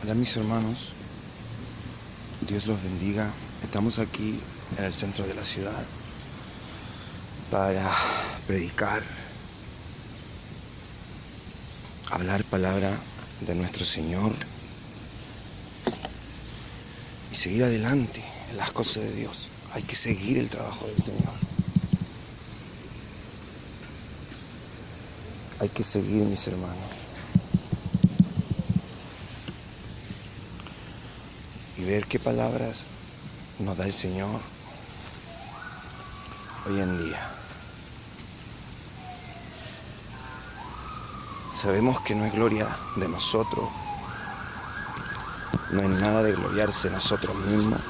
Hola mis hermanos, Dios los bendiga. Estamos aquí en el centro de la ciudad para predicar, hablar palabra de nuestro Señor y seguir adelante en las cosas de Dios. Hay que seguir el trabajo del Señor. Hay que seguir, mis hermanos. Y ver qué palabras nos da el Señor hoy en día. Sabemos que no es gloria de nosotros, no es nada de gloriarse nosotros mismos.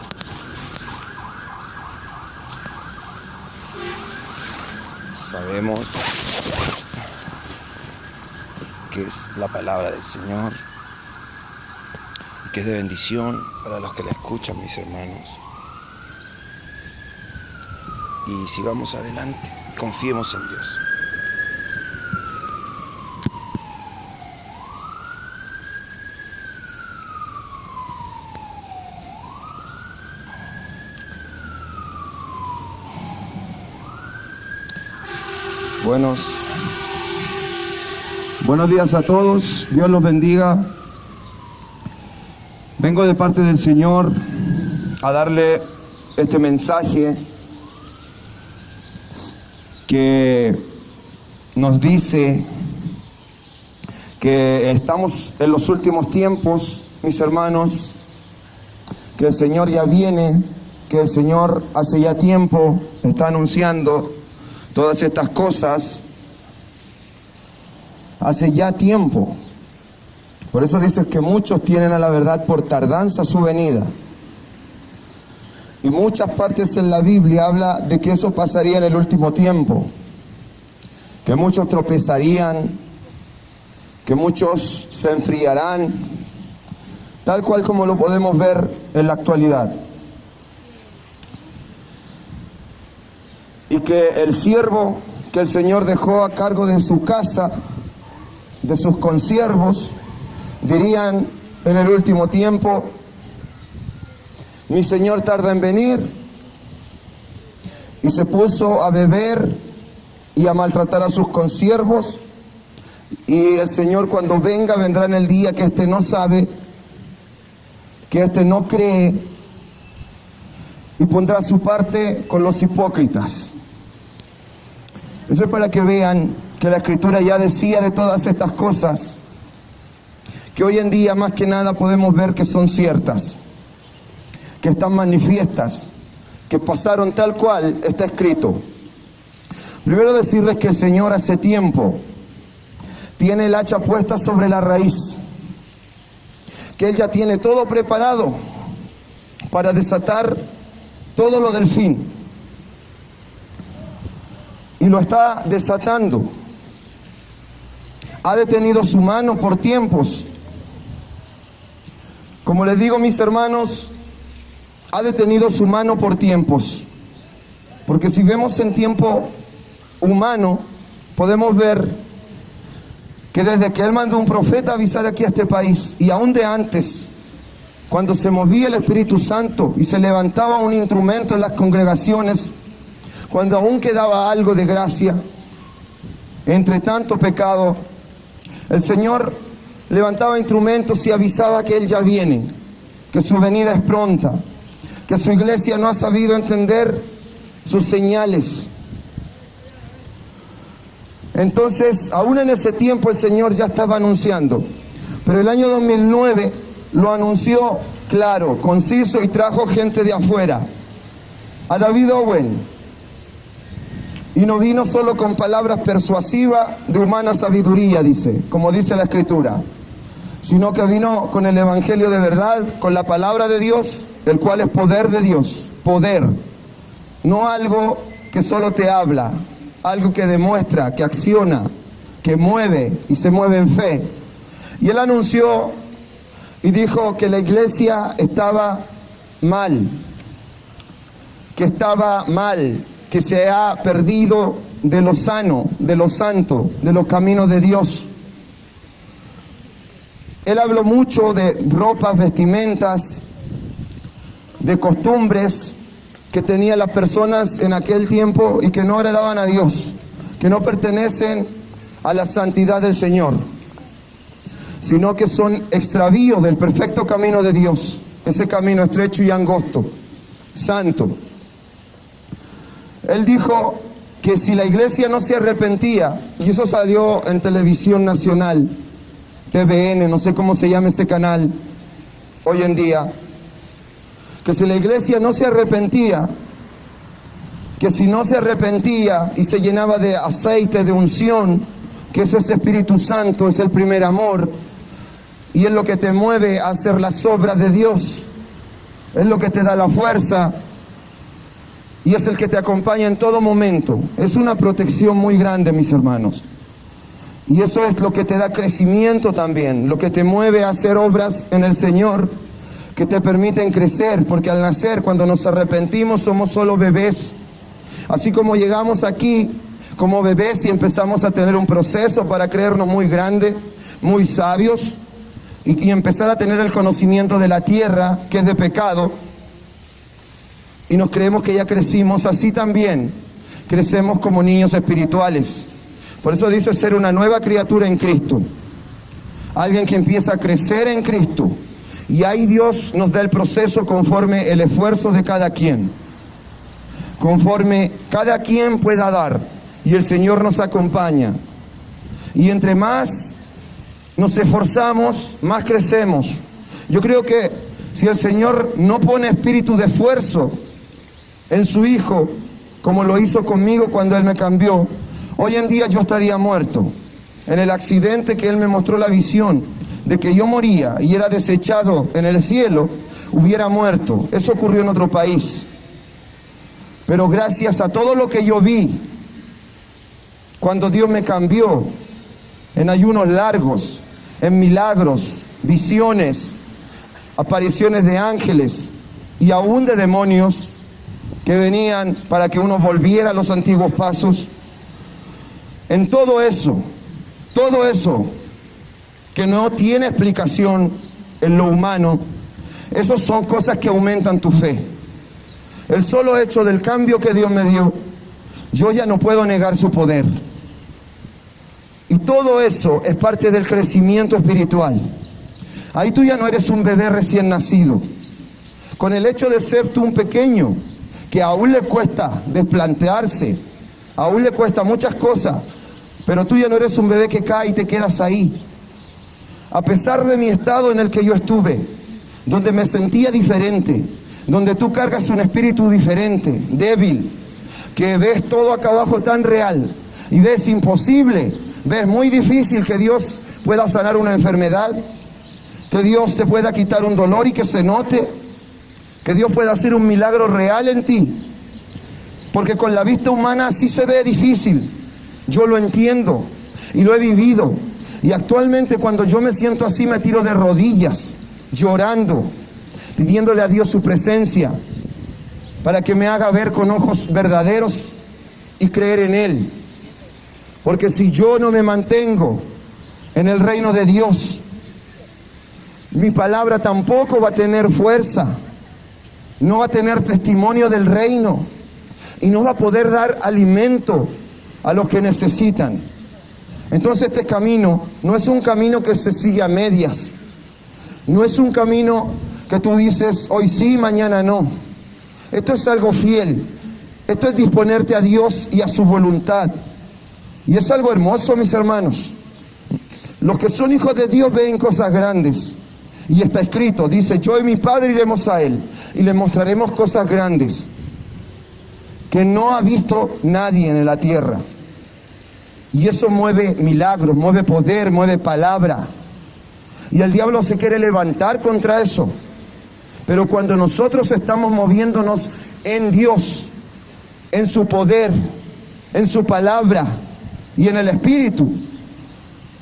Sabemos que es la palabra del Señor, que es de bendición para los que la escuchan, mis hermanos. Y sigamos adelante, confiemos en Dios. Buenos días a todos, Dios los bendiga. Vengo de parte del Señor a darle este mensaje que nos dice que estamos en los últimos tiempos, mis hermanos, que el Señor ya viene, que el Señor hace ya tiempo está anunciando todas estas cosas, hace ya tiempo. Por eso dice que muchos tienen a la verdad por tardanza su venida. Y muchas partes en la Biblia habla de que eso pasaría en el último tiempo. Que muchos tropezarían, que muchos se enfriarán, tal cual como lo podemos ver en la actualidad. Y que el siervo que el Señor dejó a cargo de su casa, de sus consiervos, dirían en el último tiempo: mi Señor tarda en venir. Y se puso a beber y a maltratar a sus consiervos. Y el Señor, cuando venga, vendrá en el día que éste no sabe, que éste no cree, y pondrá su parte con los hipócritas. Eso es para que vean que la Escritura ya decía de todas estas cosas, que hoy en día más que nada podemos ver que son ciertas, que están manifiestas, que pasaron tal cual está escrito. Primero decirles que el Señor hace tiempo tiene el hacha puesta sobre la raíz, que Él ya tiene todo preparado para desatar todo lo del fin, y lo está desatando. Ha detenido su mano por tiempos. Como les digo, mis hermanos, ha detenido su mano por tiempos. Porque si vemos en tiempo humano, podemos ver que desde que Él mandó un profeta a avisar aquí a este país, y aún de antes, cuando se movía el Espíritu Santo y se levantaba un instrumento en las congregaciones, cuando aún quedaba algo de gracia entre tanto pecado, el Señor levantaba instrumentos y avisaba que Él ya viene, que su venida es pronta, que su iglesia no ha sabido entender sus señales. Entonces, aún en ese tiempo el Señor ya estaba anunciando, pero el año 2009 lo anunció claro, conciso, y trajo gente de afuera, a David Owen. Y no vino solo con palabras persuasivas de humana sabiduría, dice, como dice la Escritura, sino que vino con el Evangelio de verdad, con la palabra de Dios, el cual es poder de Dios, poder, no algo que solo te habla, algo que demuestra, que acciona, que mueve y se mueve en fe. Y Él anunció y dijo que la iglesia estaba mal, que se ha perdido de lo sano, de lo santo, de los caminos de Dios. Él habló mucho de ropas, vestimentas, de costumbres que tenían las personas en aquel tiempo y que no agradaban a Dios, que no pertenecen a la santidad del Señor, sino que son extravíos del perfecto camino de Dios, ese camino estrecho y angosto, santo. Él dijo que si la iglesia no se arrepentía, y eso salió en televisión nacional, TVN, no sé cómo se llama ese canal hoy en día, que si la iglesia no se arrepentía, que si no se arrepentía y se llenaba de aceite, de unción, que eso es Espíritu Santo, es el primer amor, y es lo que te mueve a hacer las obras de Dios, es lo que te da la fuerza, y es el que te acompaña en todo momento. Es una protección muy grande, mis hermanos. Y eso es lo que te da crecimiento también, lo que te mueve a hacer obras en el Señor, que te permiten crecer, porque al nacer, cuando nos arrepentimos, somos solo bebés. Así como llegamos aquí como bebés y empezamos a tener un proceso para creernos muy grandes, muy sabios, y empezar a tener el conocimiento de la tierra, que es de pecado, y nos creemos que ya crecimos, así también crecemos como niños espirituales. Por eso dice ser una nueva criatura en Cristo, alguien que empieza a crecer en Cristo, y ahí Dios nos da el proceso conforme el esfuerzo de cada quien, conforme cada quien pueda dar, y el Señor nos acompaña, y entre más nos esforzamos, más crecemos. Yo creo que si el Señor no pone espíritu de esfuerzo en su Hijo, como lo hizo conmigo cuando Él me cambió, hoy en día yo estaría muerto. En el accidente que Él me mostró la visión de que yo moría y era desechado en el cielo, hubiera muerto. Eso ocurrió en otro país. Pero gracias a todo lo que yo vi, cuando Dios me cambió, en ayunos largos, en milagros, visiones, apariciones de ángeles y aún de demonios que venían para que uno volviera a los antiguos pasos, en todo eso que no tiene explicación en lo humano, esas son cosas que aumentan tu fe. El solo hecho del cambio que Dios me dio, yo ya no puedo negar su poder. Y todo eso es parte del crecimiento espiritual. Ahí tú ya no eres un bebé recién nacido. Con el hecho de ser tú un pequeño, que aún le cuesta desplantearse, aún le cuesta muchas cosas, pero tú ya no eres un bebé que cae y te quedas ahí. A pesar de mi estado en el que yo estuve, donde me sentía diferente, donde tú cargas un espíritu diferente, débil, que ves todo acá abajo tan real, y ves imposible, ves muy difícil que Dios pueda sanar una enfermedad, que Dios te pueda quitar un dolor y que se note, que Dios pueda hacer un milagro real en ti, porque con la vista humana sí se ve difícil. Yo lo entiendo y lo he vivido, y actualmente cuando yo me siento así me tiro de rodillas, llorando, pidiéndole a Dios su presencia, para que me haga ver con ojos verdaderos y creer en Él. Porque si yo no me mantengo en el reino de Dios, mi palabra tampoco va a tener fuerza, no va a tener testimonio del reino, y no va a poder dar alimento a los que necesitan. Entonces este camino no es un camino que se sigue a medias, no es un camino que tú dices hoy sí, mañana no. Esto es algo fiel, esto es disponerte a Dios y a su voluntad, y es algo hermoso, mis hermanos. Los que son hijos de Dios ven cosas grandes, y está escrito, dice, yo y mi Padre iremos a Él y le mostraremos cosas grandes que no ha visto nadie en la tierra. Y eso mueve milagros, mueve poder, mueve palabra. Y el diablo se quiere levantar contra eso. Pero cuando nosotros estamos moviéndonos en Dios, en su poder, en su palabra y en el Espíritu,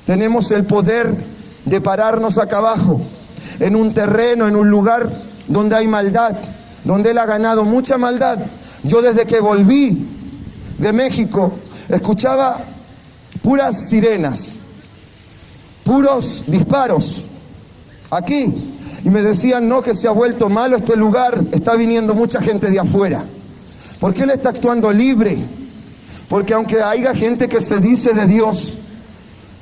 tenemos el poder de pararnos acá abajo, en un terreno, en un lugar donde hay maldad, donde Él ha ganado mucha maldad. Yo desde que volví de México escuchaba puras sirenas, puros disparos, aquí. Y me decían, no, que se ha vuelto malo este lugar, está viniendo mucha gente de afuera. Porque Él está actuando libre. Porque aunque haya gente que se dice de Dios,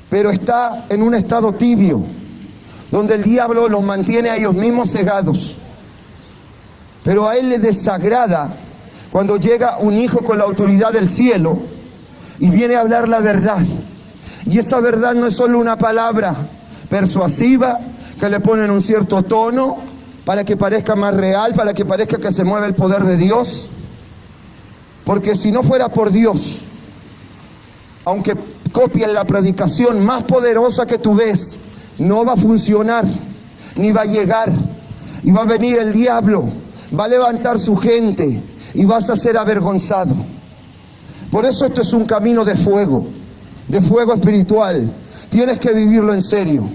pero está en un estado tibio, donde el diablo los mantiene a ellos mismos cegados. Pero a Él le desagrada cuando llega un hijo con la autoridad del cielo y viene a hablar la verdad. Y esa verdad no es solo una palabra persuasiva que le ponen un cierto tono para que parezca más real, para que parezca que se mueve el poder de Dios. Porque si no fuera por Dios, aunque copien la predicación más poderosa que tú ves, no va a funcionar, ni va a llegar. Y va a venir el diablo, va a levantar su gente y vas a ser avergonzado. Por eso esto es un camino de fuego espiritual. Tienes que vivirlo en serio.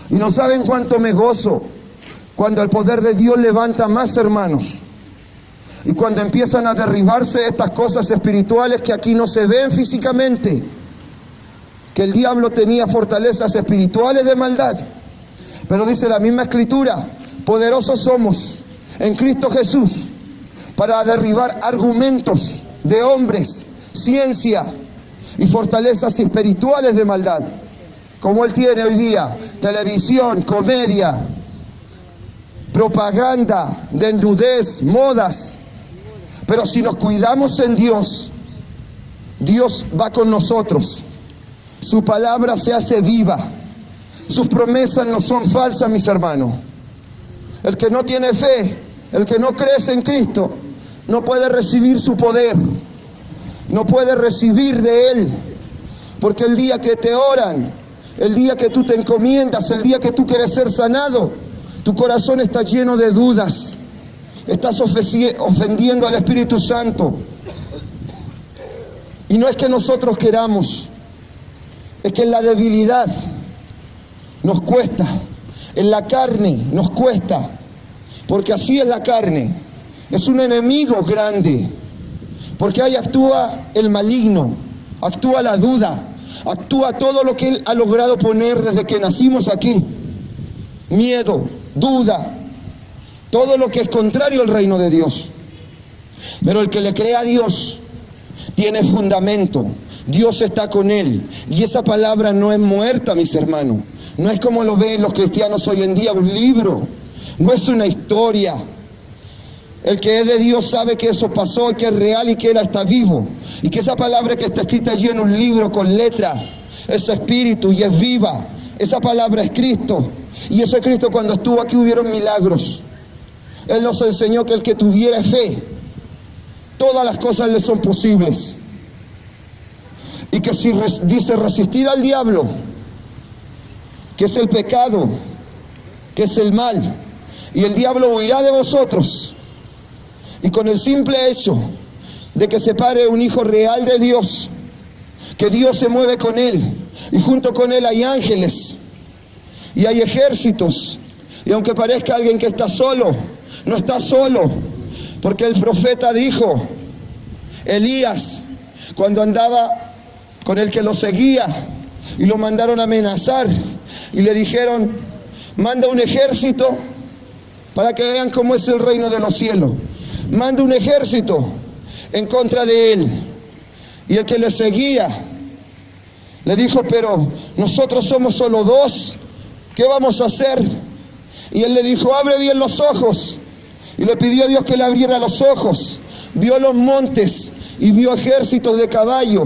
Y no saben cuánto me gozo cuando el poder de Dios levanta más hermanos. Y cuando empiezan a derribarse estas cosas espirituales que aquí no se ven físicamente. Que el diablo tenía fortalezas espirituales de maldad. Pero dice la misma Escritura, poderosos somos en Cristo Jesús para derribar argumentos de hombres, ciencia y fortalezas espirituales de maldad. Como Él tiene hoy día, televisión, comedia, propaganda, desnudez, modas. Pero si nos cuidamos en Dios, Dios va con nosotros. Su palabra se hace viva. Sus promesas no son falsas, mis hermanos. El que no tiene fe, el que no cree en Cristo, no puede recibir su poder. No puede recibir de Él. Porque el día que te oran, el día que tú te encomiendas, el día que tú quieres ser sanado, tu corazón está lleno de dudas. Estás ofendiendo al Espíritu Santo. Y no es que nosotros queramos, es que en la debilidad nos cuesta, en la carne nos cuesta, porque así es la carne. Es un enemigo grande, porque ahí actúa el maligno, actúa la duda, actúa todo lo que él ha logrado poner desde que nacimos aquí. Miedo, duda, todo lo que es contrario al reino de Dios. Pero el que le cree a Dios tiene fundamento. Dios está con él. Y esa palabra no es muerta, mis hermanos. No es como lo ven los cristianos hoy en día, un libro. No es una historia. El que es de Dios sabe que eso pasó, que es real y que Él está vivo. Y que esa palabra que está escrita allí en un libro con letra, es espíritu y es viva. Esa palabra es Cristo. Y ese Cristo, cuando estuvo aquí, hubieron milagros. Él nos enseñó que el que tuviera fe, todas las cosas le son posibles. Y que si dice resistid al diablo, que es el pecado, que es el mal, y el diablo huirá de vosotros. Y con el simple hecho de que se pare un hijo real de Dios, que Dios se mueve con él, y junto con él hay ángeles, y hay ejércitos, y aunque parezca alguien que está solo, no está solo, porque el profeta dijo, Elías, cuando andaba con el que lo seguía, y lo mandaron a amenazar, y le dijeron, manda un ejército para que vean cómo es el reino de los cielos. Manda un ejército en contra de él. Y el que le seguía le dijo, pero nosotros somos solo dos, ¿qué vamos a hacer? Y él le dijo, abre bien los ojos. Y le pidió a Dios que le abriera los ojos. Vio los montes y vio ejércitos de caballo,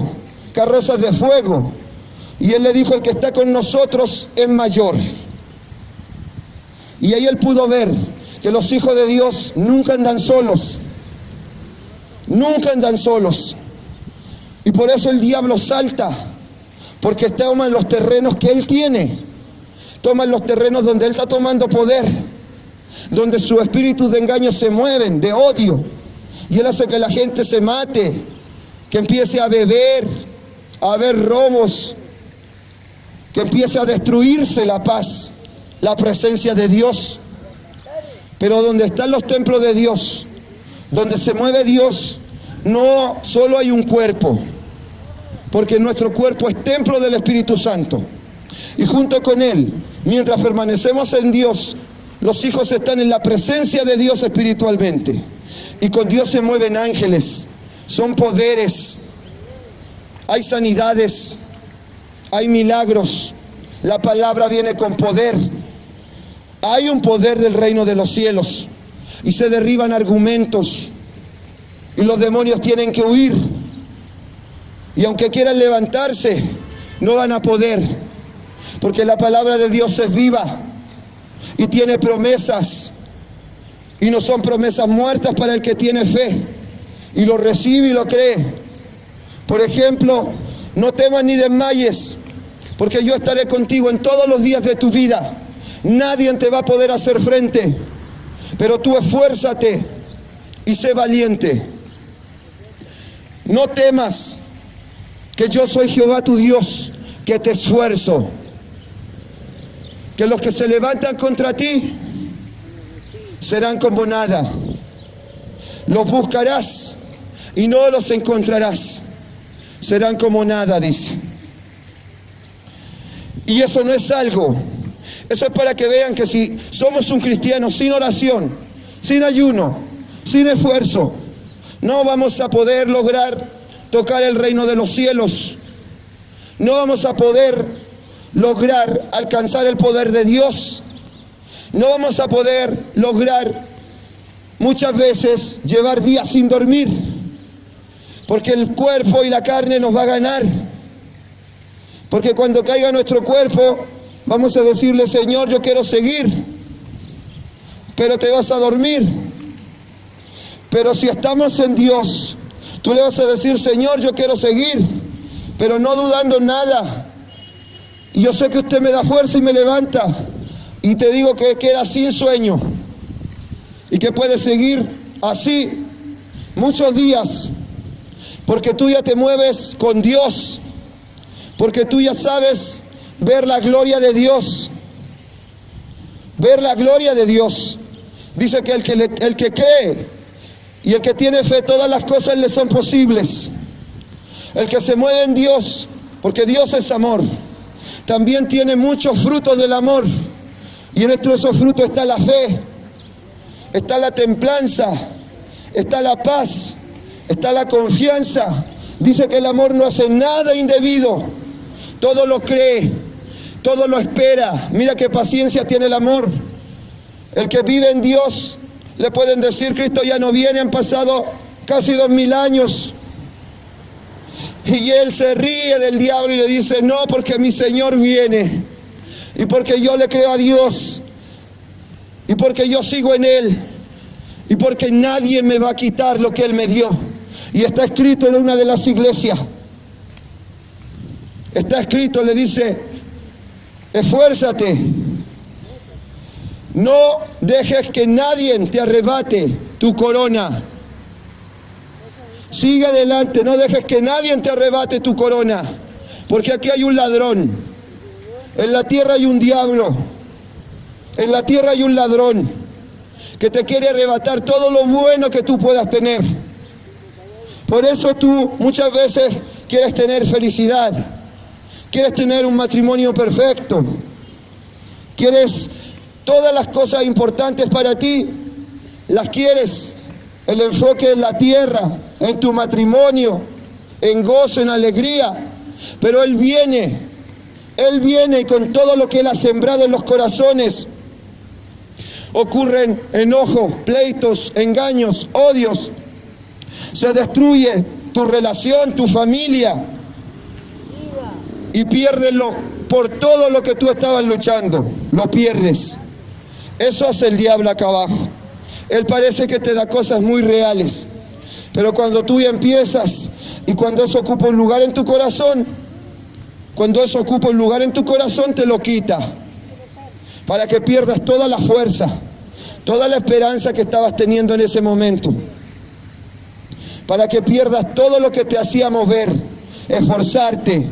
carrozas de fuego. Y él le dijo, el que está con nosotros es mayor. Y ahí él pudo ver que los hijos de Dios nunca andan solos. Nunca andan solos. Y por eso el diablo salta, porque toma los terrenos que él tiene. Toma los terrenos donde él está tomando poder, donde sus espíritus de engaño se mueven, de odio. Y él hace que la gente se mate, que empiece a beber, a haber robos, que empiece a destruirse la paz, la presencia de Dios. Pero donde están los templos de Dios, donde se mueve Dios, no solo hay un cuerpo, porque nuestro cuerpo es templo del Espíritu Santo. Y junto con Él, mientras permanecemos en Dios, los hijos están en la presencia de Dios espiritualmente. Y con Dios se mueven ángeles, son poderes, hay sanidades, hay milagros. La palabra viene con poder. Hay un poder del reino de los cielos y se derriban argumentos y los demonios tienen que huir. Y aunque quieran levantarse, no van a poder, porque la palabra de Dios es viva y tiene promesas, y no son promesas muertas para el que tiene fe y lo recibe y lo cree. Por ejemplo, no temas ni desmayes, porque yo estaré contigo en todos los días de tu vida. Nadie te va a poder hacer frente, pero tú esfuérzate y sé valiente. No temas, que yo soy Jehová tu Dios, que te esfuerzo. Que los que se levantan contra ti serán como nada. Los buscarás y no los encontrarás. Serán como nada, dice. Y eso no es algo. Eso es para que vean que si somos un cristiano sin oración, sin ayuno, sin esfuerzo, no vamos a poder lograr tocar el reino de los cielos. No vamos a poder lograr alcanzar el poder de Dios. No vamos a poder lograr muchas veces llevar días sin dormir, porque el cuerpo y la carne nos va a ganar. Porque cuando caiga nuestro cuerpo, vamos a decirle: Señor, yo quiero seguir, pero te vas a dormir. Pero si estamos en Dios, tú le vas a decir: Señor, yo quiero seguir, pero no dudando nada. Y yo sé que usted me da fuerza y me levanta. Y te digo que queda sin sueño y que puedes seguir así muchos días, porque tú ya te mueves con Dios, porque tú ya sabes ver la gloria de Dios. Ver la gloria de Dios. Dice que el que cree y el que tiene fe, todas las cosas le son posibles. El que se mueve en Dios, porque Dios es amor, también tiene muchos frutos del amor. Y en esos frutos está la fe, está la templanza, está la paz, está la confianza. Dice que el amor no hace nada indebido, todo lo cree, todo lo espera. Mira qué paciencia tiene el amor. El que vive en Dios, le pueden decir: Cristo ya no viene, han pasado casi 2000 años. Y él se ríe del diablo y le dice: no, porque mi Señor viene. Y porque yo le creo a Dios. Y porque yo sigo en Él. Y porque nadie me va a quitar lo que Él me dio. Y está escrito en una de las iglesias. Está escrito, le dice: esfuérzate. No dejes que nadie te arrebate tu corona. Sigue adelante, no dejes que nadie te arrebate tu corona. Porque aquí hay un ladrón. En la tierra hay un diablo. En la tierra hay un ladrón que te quiere arrebatar todo lo bueno que tú puedas tener. Por eso tú muchas veces quieres tener felicidad. Quieres tener un matrimonio perfecto. Quieres todas las cosas importantes para ti. Las quieres. El enfoque en la tierra, en tu matrimonio, en gozo, en alegría. Pero Él viene y con todo lo que Él ha sembrado en los corazones ocurren enojos, pleitos, engaños, odios. Se destruye tu relación, tu familia, y piérdelo por todo lo que tú estabas luchando. Lo pierdes. Eso hace el diablo acá abajo. Él parece que te da cosas muy reales, pero cuando tú ya empiezas y cuando eso ocupa un lugar en tu corazón, te lo quita, para que pierdas toda la fuerza, toda la esperanza que estabas teniendo en ese momento, para que pierdas todo lo que te hacía mover, esforzarte,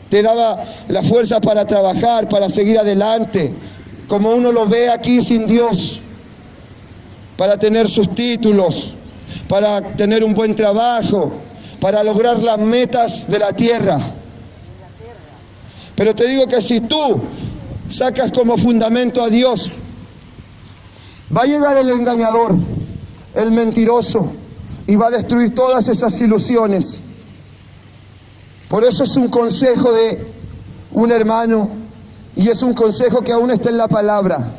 te daba la fuerza para trabajar, para seguir adelante, como uno lo ve aquí sin Dios, para tener sus títulos, para tener un buen trabajo, para lograr las metas de la tierra. Pero te digo que si tú sacas como fundamento a Dios, va a llegar el engañador, el mentiroso, y va a destruir todas esas ilusiones. Por eso es un consejo de un hermano, y es un consejo que aún está en la palabra,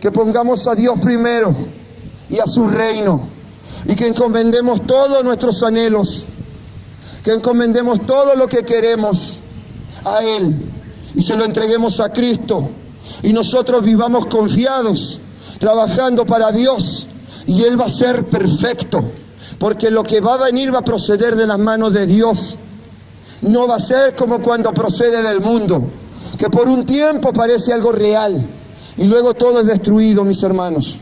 que pongamos a Dios primero y a su reino, y que encomendemos todos nuestros anhelos, que encomendemos todo lo que queremos a Él y se lo entreguemos a Cristo, y nosotros vivamos confiados, trabajando para Dios, y Él va a ser perfecto, porque lo que va a venir va a proceder de las manos de Dios. No va a ser como cuando procede del mundo, que por un tiempo parece algo real y luego todo es destruido, mis hermanos.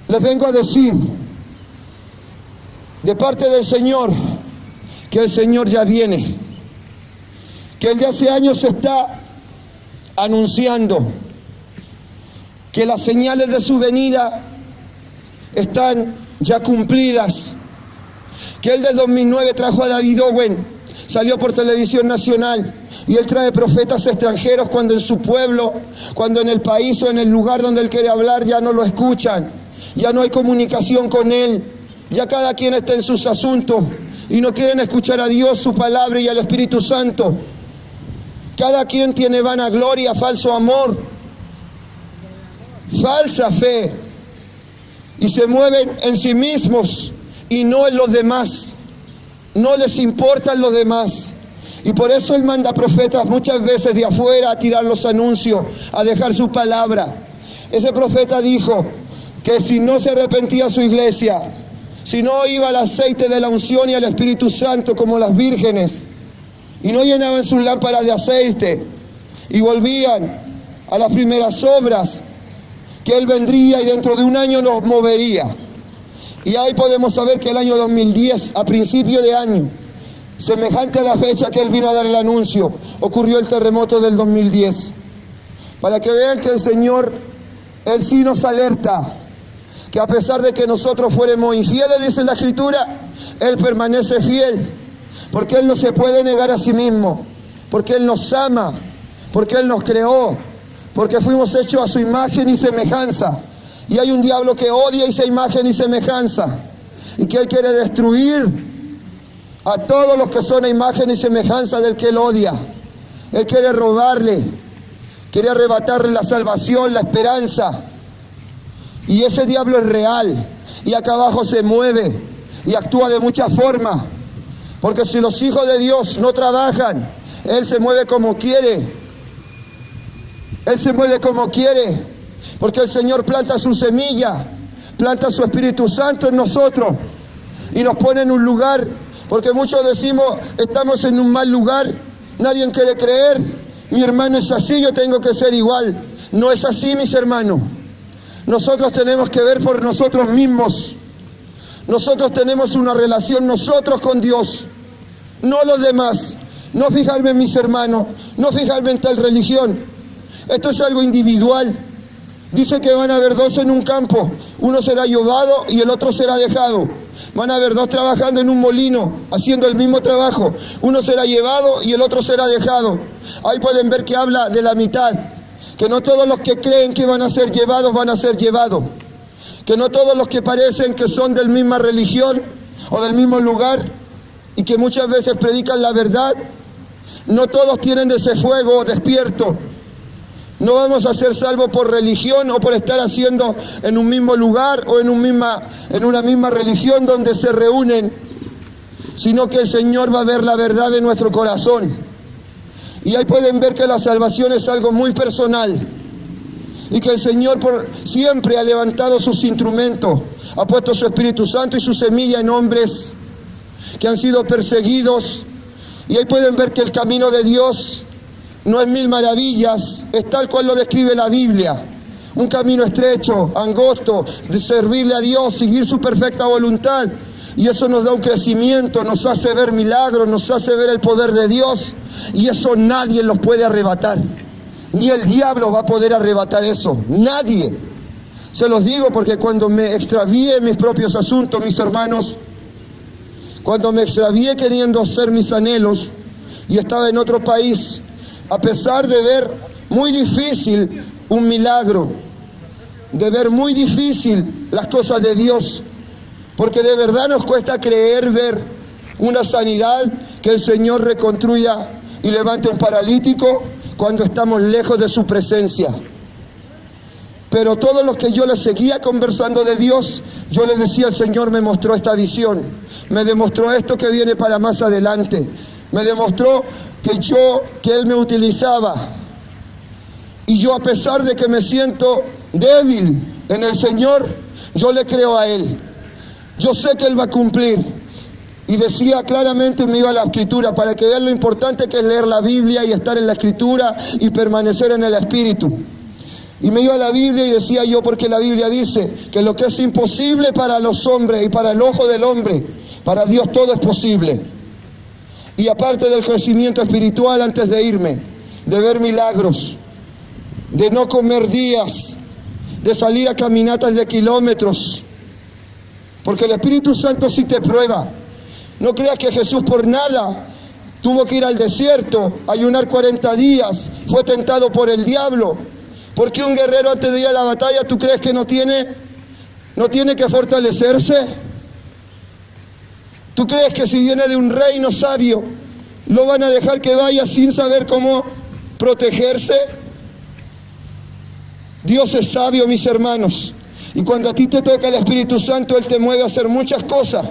Les vengo a decir de parte del Señor que el Señor ya viene, que Él de hace años está anunciando que las señales de su venida están ya cumplidas, que Él del 2009 trajo a David Owen, salió por televisión nacional, y Él trae profetas extranjeros cuando en su pueblo, cuando en el país o en el lugar donde Él quiere hablar ya no lo escuchan, ya no hay comunicación con Él, ya cada quien está en sus asuntos y no quieren escuchar a Dios, su palabra y al Espíritu Santo. Cada quien tiene vanagloria, falso amor, falsa fe, y se mueven en sí mismos y no en los demás. No les importan los demás. Y por eso Él manda profetas muchas veces de afuera a tirar los anuncios, a dejar su palabra. Ese profeta dijo que si no se arrepentía su iglesia, si no iba al aceite de la unción y al Espíritu Santo como las vírgenes, y no llenaban sus lámparas de aceite y volvían a las primeras obras, que Él vendría y dentro de un año nos movería. Y ahí podemos saber que el año 2010, a principio de año, semejante a la fecha que Él vino a dar el anuncio, ocurrió el terremoto del 2010. Para que vean que el Señor, Él sí nos alerta, que a pesar de que nosotros fuéramos infieles, dice la Escritura, Él permanece fiel, porque Él no se puede negar a sí mismo, porque Él nos ama, porque Él nos creó, porque fuimos hechos a su imagen y semejanza. Y hay un diablo que odia esa imagen y semejanza, y que Él quiere destruir a todos los que son a imagen y semejanza del que Él odia. Él quiere robarle, quiere arrebatarle la salvación, la esperanza. Y ese diablo es real, y acá abajo se mueve y actúa de muchas formas, porque si los hijos de Dios no trabajan, Él se mueve como quiere. Él se mueve como quiere, porque el Señor planta su semilla, planta su Espíritu Santo en nosotros y nos pone en un lugar, porque muchos decimos, estamos en un mal lugar, nadie quiere creer, mi hermano es así, yo tengo que ser igual. No es así, mis hermanos. Nosotros tenemos que ver por nosotros mismos. Nosotros tenemos una relación nosotros con Dios, no los demás. No fijarme en mis hermanos, no fijarme en tal religión. Esto es algo individual. Dice que van a haber dos en un campo, uno será llevado y el otro será dejado. Van a haber dos trabajando en un molino, haciendo el mismo trabajo. Uno será llevado y el otro será dejado. Ahí pueden ver que habla de la mitad, que no todos los que creen que van a ser llevados van a ser llevados, que no todos los que parecen que son de la misma religión o del mismo lugar y que muchas veces predican la verdad, no todos tienen ese fuego despierto. No vamos a ser salvos por religión o por estar haciendo en un mismo lugar o en una misma religión donde se reúnen, sino que el Señor va a ver la verdad de nuestro corazón. Y ahí pueden ver que la salvación es algo muy personal y que el Señor siempre ha levantado sus instrumentos, ha puesto su Espíritu Santo y su semilla en hombres que han sido perseguidos. Y ahí pueden ver que el camino de Dios no es mil maravillas, es tal cual lo describe la Biblia. Un camino estrecho, angosto, de servirle a Dios, seguir su perfecta voluntad. Y eso nos da un crecimiento, nos hace ver milagros, nos hace ver el poder de Dios. Y eso nadie los puede arrebatar. Ni el diablo va a poder arrebatar eso. Nadie. Se los digo porque cuando me extravié en mis propios asuntos, mis hermanos, cuando me extravié queriendo hacer mis anhelos, y estaba en otro país, a pesar de ver muy difícil un milagro, de ver muy difícil las cosas de Dios, porque de verdad nos cuesta creer ver una sanidad, que el Señor reconstruya y levante un paralítico cuando estamos lejos de su presencia. Pero todos los que yo les seguía conversando de Dios, yo les decía: el Señor me mostró esta visión, me demostró esto que viene para más adelante, me demostró que Él me utilizaba. Y yo, a pesar de que me siento débil en el Señor, yo le creo a Él. Yo sé que Él va a cumplir. Y decía claramente, me iba a la Escritura, para que vean lo importante que es leer la Biblia y estar en la Escritura y permanecer en el Espíritu. Y me iba a la Biblia y decía yo, porque la Biblia dice que lo que es imposible para los hombres y para el ojo del hombre, para Dios todo es posible. Y aparte del crecimiento espiritual, antes de irme, de ver milagros, de no comer días, de salir a caminatas de kilómetros, porque el Espíritu Santo sí te prueba. No creas que Jesús por nada tuvo que ir al desierto, ayunar 40 días, fue tentado por el diablo. Porque un guerrero, antes de ir a la batalla, ¿tú crees que no tiene que fortalecerse? ¿Tú crees que si viene de un reino sabio, lo van a dejar que vaya sin saber cómo protegerse? Dios es sabio, mis hermanos. Y cuando a ti te toca el Espíritu Santo, Él te mueve a hacer muchas cosas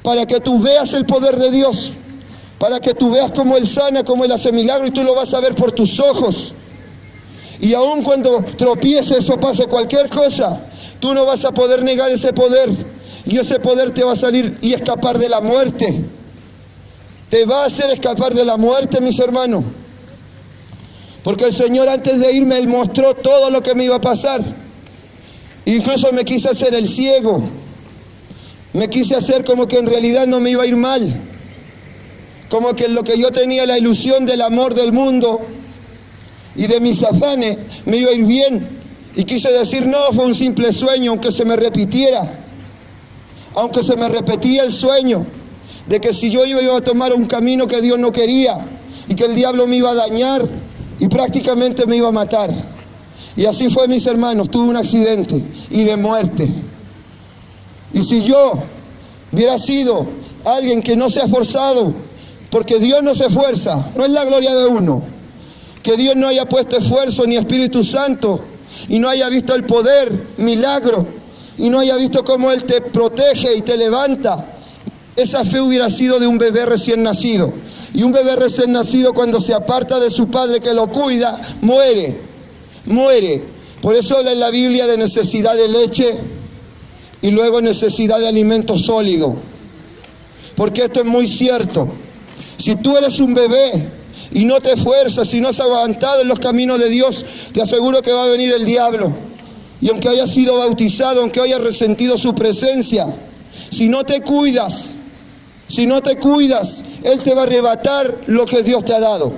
para que tú veas el poder de Dios, para que tú veas cómo Él sana, cómo Él hace milagros, y tú lo vas a ver por tus ojos. Y aun cuando tropieces o pase cualquier cosa, tú no vas a poder negar ese poder. Y ese poder te va a salir y escapar de la muerte. Te va a hacer escapar de la muerte, mis hermanos. Porque el Señor, antes de irme, Él mostró todo lo que me iba a pasar. Incluso me quise hacer el ciego. Me quise hacer como que en realidad no me iba a ir mal. Como que en lo que yo tenía la ilusión del amor del mundo y de mis afanes, me iba a ir bien. Y quise decir: no, fue un simple sueño, aunque se me repitiera. Aunque se me repetía el sueño de que si yo iba a tomar un camino que Dios no quería, y que el diablo me iba a dañar y prácticamente me iba a matar. Y así fue, mis hermanos. Tuve un accidente y de muerte. Y si yo hubiera sido alguien que no se ha esforzado, porque Dios no se esfuerza, no es la gloria de uno, que Dios no haya puesto esfuerzo ni Espíritu Santo, y no haya visto el poder, milagro, y no haya visto cómo Él te protege y te levanta, esa fe hubiera sido de un bebé recién nacido. Y un bebé recién nacido, cuando se aparta de su padre que lo cuida, muere. Por eso habla en la Biblia de necesidad de leche y luego necesidad de alimento sólido. Porque esto es muy cierto. Si tú eres un bebé y no te esfuerzas, si no has aguantado en los caminos de Dios, te aseguro que va a venir el diablo. Y aunque hayas sido bautizado, aunque hayas resentido su presencia, si no te cuidas, Él te va a arrebatar lo que Dios te ha dado.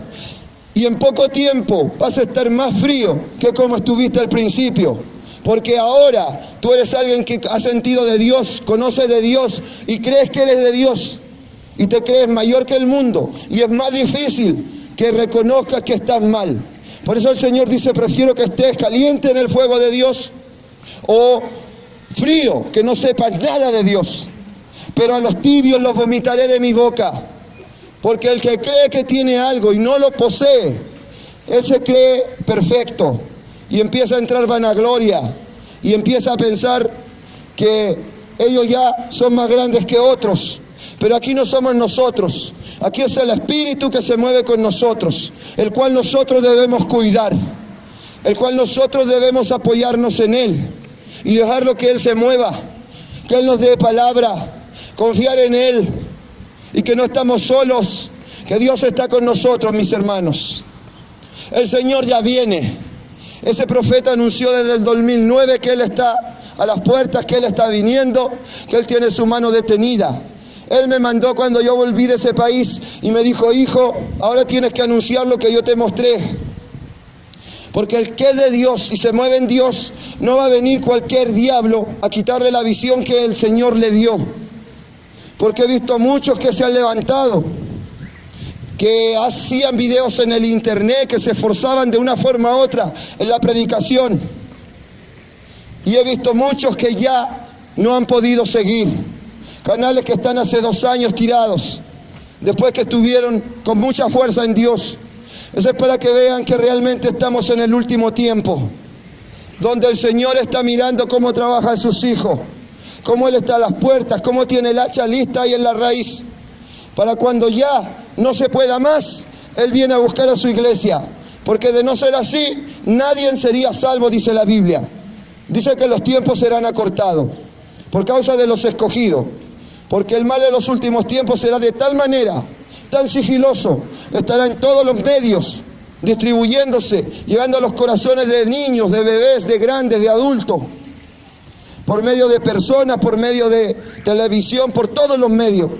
Y en poco tiempo vas a estar más frío que como estuviste al principio. Porque ahora tú eres alguien que ha sentido de Dios, conoce de Dios y crees que eres de Dios. Y te crees mayor que el mundo. Y es más difícil que reconozcas que estás mal. Por eso el Señor dice: prefiero que estés caliente en el fuego de Dios o frío, que no sepas nada de Dios. Pero a los tibios los vomitaré de mi boca. Porque el que cree que tiene algo y no lo posee, él se cree perfecto. Y empieza a entrar vanagloria. Y empieza a pensar que ellos ya son más grandes que otros. Pero aquí no somos nosotros. Aquí es el Espíritu que se mueve con nosotros, el cual nosotros debemos cuidar, el cual nosotros debemos apoyarnos en Él y dejarlo que Él se mueva, que Él nos dé palabra, confiar en Él y que no estamos solos, que Dios está con nosotros, mis hermanos. El Señor ya viene. Ese profeta anunció desde el 2009 que Él está a las puertas, que Él está viniendo, que Él tiene su mano detenida. Él me mandó cuando yo volví de ese país y me dijo: hijo, ahora tienes que anunciar lo que yo te mostré. Porque el que es de Dios y se mueve en Dios, no va a venir cualquier diablo a quitarle la visión que el Señor le dio. Porque he visto muchos que se han levantado que hacían videos en el internet, que se esforzaban de una forma u otra en la predicación. Y he visto muchos que ya no han podido seguir. Canales que están hace 2 años tirados, después que estuvieron con mucha fuerza en Dios. Eso es para que vean que realmente estamos en el último tiempo, donde el Señor está mirando cómo trabajan sus hijos, cómo Él está a las puertas, cómo tiene el hacha lista ahí en la raíz, para cuando ya no se pueda más, Él viene a buscar a su iglesia, porque de no ser así, nadie sería salvo, dice la Biblia. Dice que los tiempos serán acortados por causa de los escogidos, porque el mal de los últimos tiempos será de tal manera, tan sigiloso, estará en todos los medios, distribuyéndose, llegando a los corazones de niños, de bebés, de grandes, de adultos, por medio de personas, por medio de televisión, por todos los medios,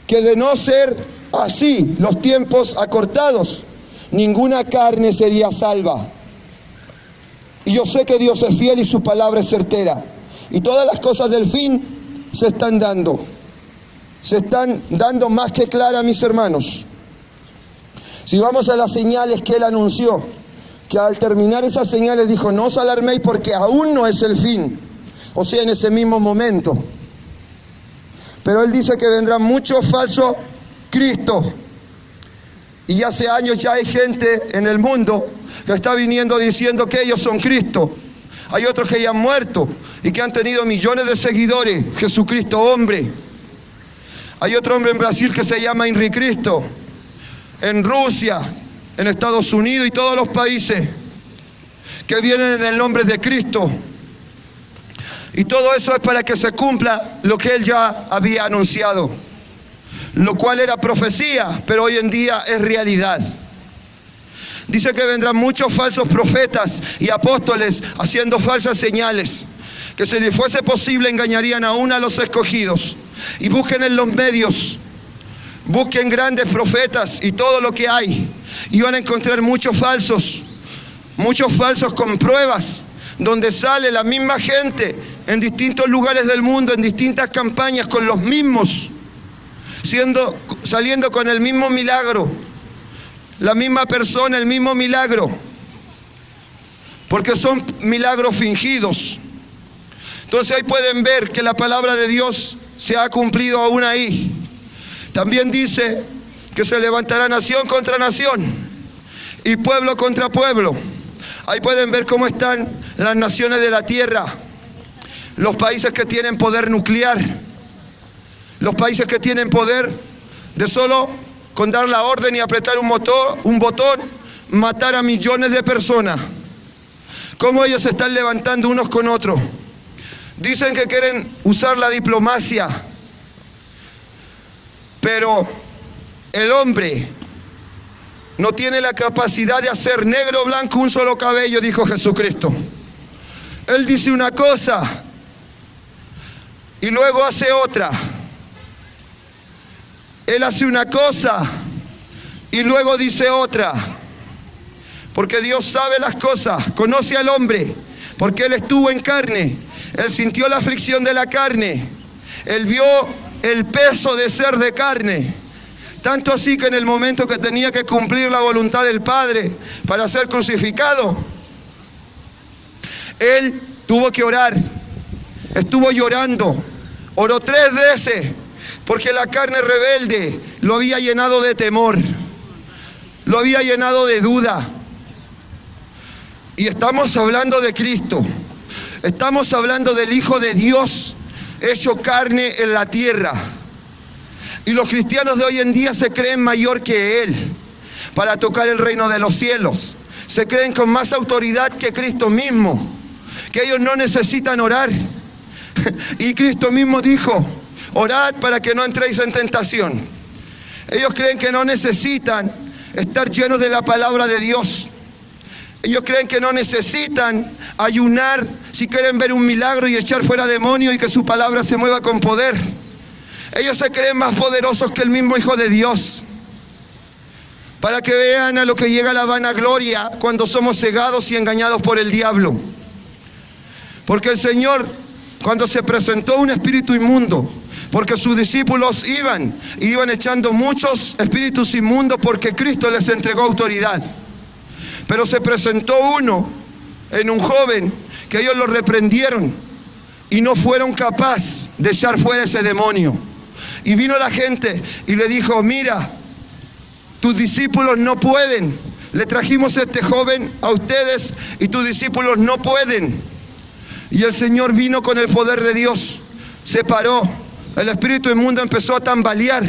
que de no ser así, los tiempos acortados, ninguna carne sería salva. Y yo sé que Dios es fiel y su palabra es certera. Y todas las cosas del fin se están dando. Se están dando más que claras, mis hermanos. Si vamos a las señales que Él anunció, que al terminar esas señales dijo, no os alarméis porque aún no es el fin. O sea, en ese mismo momento. Pero Él dice que vendrán muchos falsos Cristos. Y hace años ya hay gente en el mundo que está viniendo diciendo que ellos son Cristo. Hay otros que ya han muerto y que han tenido millones de seguidores. Jesucristo hombre. Hay otro hombre en Brasil que se llama Henry Cristo. En Rusia, en Estados Unidos y todos los países que vienen en el nombre de Cristo. Y todo eso es para que se cumpla lo que Él ya había anunciado, lo cual era profecía, pero hoy en día es realidad. Dice que vendrán muchos falsos profetas y apóstoles haciendo falsas señales, que si les fuese posible engañarían aún a los escogidos. Y busquen en los medios, busquen grandes profetas y todo lo que hay, y van a encontrar muchos falsos con pruebas, donde sale la misma gente en distintos lugares del mundo, en distintas campañas con los mismos, saliendo con el mismo milagro, la misma persona, el mismo milagro, porque son milagros fingidos. Entonces ahí pueden ver que la palabra de Dios se ha cumplido aún ahí. También dice que se levantará nación contra nación y pueblo contra pueblo. Ahí pueden ver cómo están las naciones de la tierra, los países que tienen poder nuclear, los países que tienen poder de solo con dar la orden y apretar un botón, matar a millones de personas. Cómo ellos se están levantando unos con otros. Dicen que quieren usar la diplomacia, pero el hombre no tiene la capacidad de hacer negro o blanco un solo cabello, dijo Jesucristo. Él dice una cosa y luego hace otra. Él hace una cosa y luego dice otra. Porque Dios sabe las cosas, conoce al hombre, porque Él estuvo en carne. Él sintió la aflicción de la carne. Él vio el peso de ser de carne. Tanto así que en el momento que tenía que cumplir la voluntad del Padre para ser crucificado, Él tuvo que orar. Estuvo llorando. Oró 3 veces porque la carne rebelde lo había llenado de temor. Lo había llenado de duda. Y estamos hablando de Cristo. Estamos hablando del Hijo de Dios hecho carne en la tierra. Y los cristianos de hoy en día se creen mayor que Él para tocar el reino de los cielos. Se creen con más autoridad que Cristo mismo, que ellos no necesitan orar. Y Cristo mismo dijo, orad para que no entréis en tentación. Ellos creen que no necesitan estar llenos de la palabra de Dios. Ellos creen que no necesitan ayunar si quieren ver un milagro y echar fuera demonios y que su palabra se mueva con poder. Ellos se creen más poderosos que el mismo Hijo de Dios. Para que vean a lo que llega la vanagloria cuando somos cegados y engañados por el diablo. Porque el Señor, cuando se presentó un espíritu inmundo porque sus discípulos iban echando muchos espíritus inmundos porque Cristo les entregó autoridad. Pero se presentó uno en un joven que ellos lo reprendieron y no fueron capaces de echar fuera ese demonio. Y vino la gente y le dijo: mira, tus discípulos no pueden. Le trajimos a este joven a ustedes y tus discípulos no pueden. Y el Señor vino con el poder de Dios, se paró. El espíritu inmundo empezó a tambalear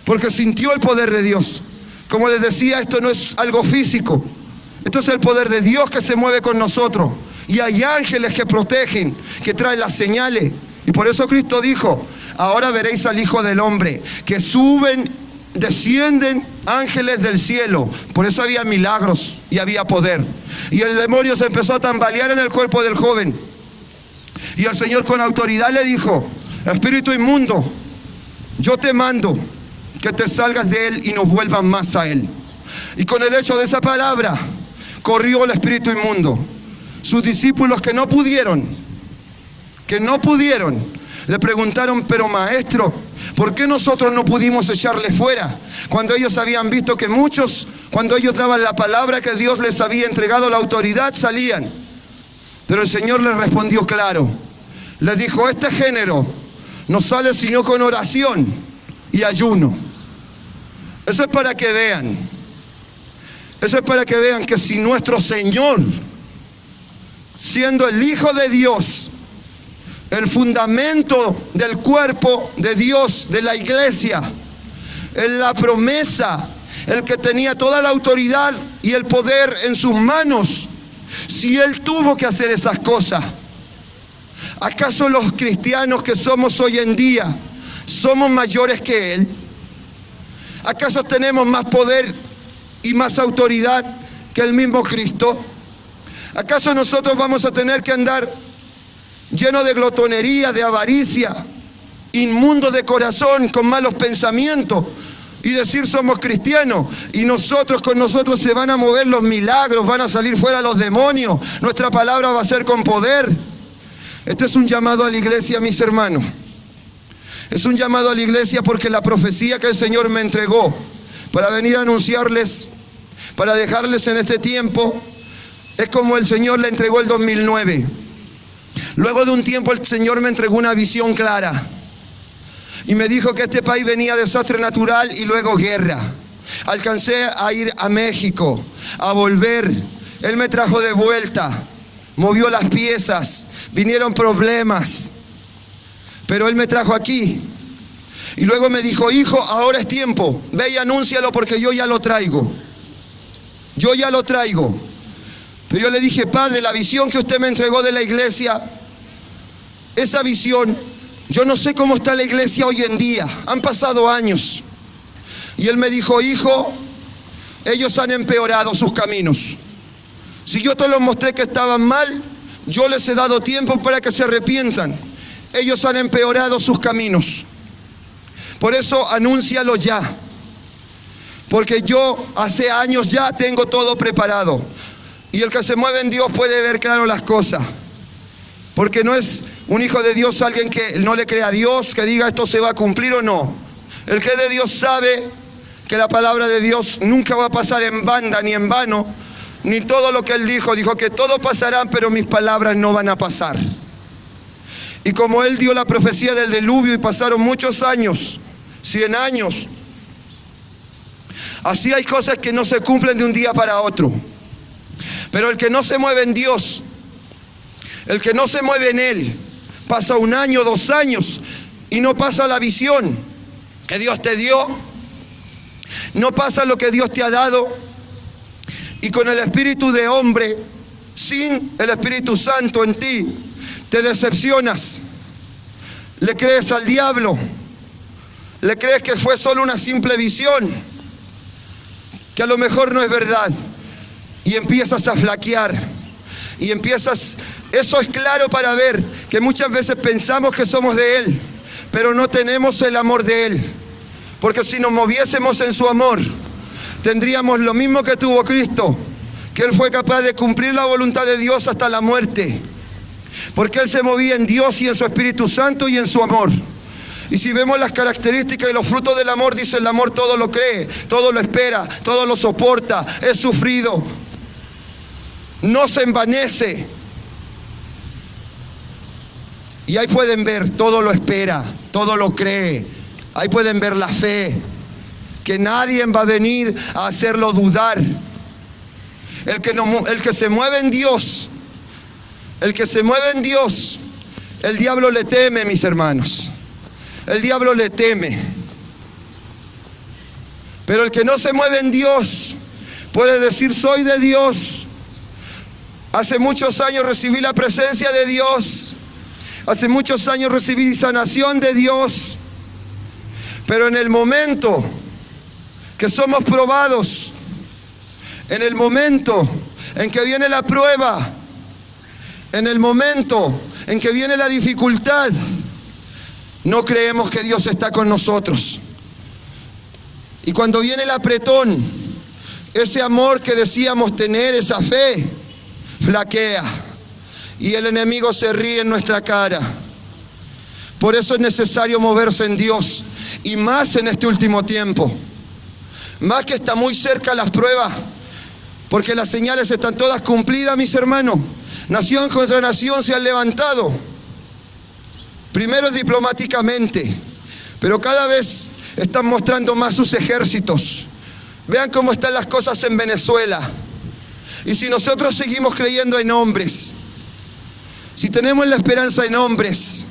porque sintió el poder de Dios. Como les decía, esto no es algo físico. Esto es el poder de Dios que se mueve con nosotros. Y hay ángeles que protegen, que traen las señales. Y por eso Cristo dijo: ahora veréis al Hijo del Hombre, que descienden ángeles del cielo. Por eso había milagros y había poder. Y el demonio se empezó a tambalear en el cuerpo del joven. Y el Señor con autoridad le dijo: espíritu inmundo, yo te mando que te salgas de él y no vuelvas más a él. Y con el hecho de esa palabra corrió el espíritu inmundo. Sus discípulos que no pudieron, le preguntaron: pero maestro, ¿por qué nosotros no pudimos echarle fuera? Cuando ellos habían visto que muchos, cuando ellos daban la palabra que Dios les había entregado la autoridad, salían. Pero el Señor les respondió claro. Les dijo: este género no sale sino con oración y ayuno. Eso es para que vean. Eso es para que vean que si nuestro Señor, siendo el Hijo de Dios, el fundamento del cuerpo de Dios, de la iglesia, en la promesa, el que tenía toda la autoridad y el poder en sus manos, si Él tuvo que hacer esas cosas, ¿acaso los cristianos que somos hoy en día somos mayores que Él? ¿Acaso tenemos más poder y más autoridad que el mismo Cristo? ¿Acaso nosotros vamos a tener que andar lleno de glotonería, de avaricia, inmundo de corazón, con malos pensamientos, y decir somos cristianos, y con nosotros se van a mover los milagros, van a salir fuera los demonios, nuestra palabra va a ser con poder? Este es un llamado a la iglesia, mis hermanos. Es un llamado a la iglesia porque la profecía que el Señor me entregó para venir a anunciarles, para dejarles en este tiempo, es como el Señor le entregó el 2009. Luego de un tiempo el Señor me entregó una visión clara y me dijo que este país venía desastre natural y luego guerra. Alcancé a ir a México, a volver. Él me trajo de vuelta, movió las piezas, vinieron problemas, pero Él me trajo aquí. Y luego me dijo: hijo, ahora es tiempo, ve y anúncialo porque yo ya lo traigo. Yo ya lo traigo. Pero yo le dije: Padre, la visión que usted me entregó de la iglesia, esa visión, yo no sé cómo está la iglesia hoy en día. Han pasado años. Y Él me dijo: hijo, ellos han empeorado sus caminos. Si yo te los mostré que estaban mal, yo les he dado tiempo para que se arrepientan. Ellos han empeorado sus caminos. Por eso anúncialo ya. Porque yo hace años ya tengo todo preparado. Y el que se mueve en Dios puede ver claro las cosas. Porque no es un hijo de Dios alguien que no le crea a Dios, que diga esto se va a cumplir o no. El que es de Dios sabe que la palabra de Dios nunca va a pasar en banda ni en vano, ni todo lo que Él dijo que todo pasará, pero mis palabras no van a pasar. Y como Él dio la profecía del diluvio y pasaron muchos años, 100 años, así hay cosas que no se cumplen de un día para otro. Pero el que no se mueve en Dios, el que no se mueve en Él, pasa 1 año, 2 años y no pasa la visión que Dios te dio, no pasa lo que Dios te ha dado, y con el espíritu de hombre, sin el Espíritu Santo en ti, te decepcionas, le crees al diablo, le crees que fue solo una simple visión, que a lo mejor no es verdad, y empiezas a flaquear, y eso es claro para ver que muchas veces pensamos que somos de Él, pero no tenemos el amor de Él, porque si nos moviésemos en su amor, tendríamos lo mismo que tuvo Cristo, que Él fue capaz de cumplir la voluntad de Dios hasta la muerte, porque Él se movía en Dios y en su Espíritu Santo y en su amor. Y si vemos las características y los frutos del amor, dice el amor todo lo cree, todo lo espera, todo lo soporta, es sufrido, no se envanece. Y ahí pueden ver, todo lo espera, todo lo cree. Ahí pueden ver la fe, que nadie va a venir a hacerlo dudar. El que se mueve en Dios, el que se mueve en Dios, el diablo le teme, mis hermanos. El diablo le teme. Pero el que no se mueve en Dios puede decir: soy de Dios. Hace muchos años recibí la presencia de Dios. Hace muchos años recibí sanación de Dios. Pero en el momento que somos probados, en el momento en que viene la prueba, en el momento en que viene la dificultad, no creemos que Dios está con nosotros. Y cuando viene el apretón, ese amor que decíamos tener, esa fe, flaquea. Y el enemigo se ríe en nuestra cara. Por eso es necesario moverse en Dios. Y más en este último tiempo. Más que está muy cerca las pruebas. Porque las señales están todas cumplidas, mis hermanos. Nación contra nación se han levantado. Primero diplomáticamente, pero cada vez están mostrando más sus ejércitos. Vean cómo están las cosas en Venezuela. Y si nosotros seguimos creyendo en hombres, si tenemos la esperanza en hombres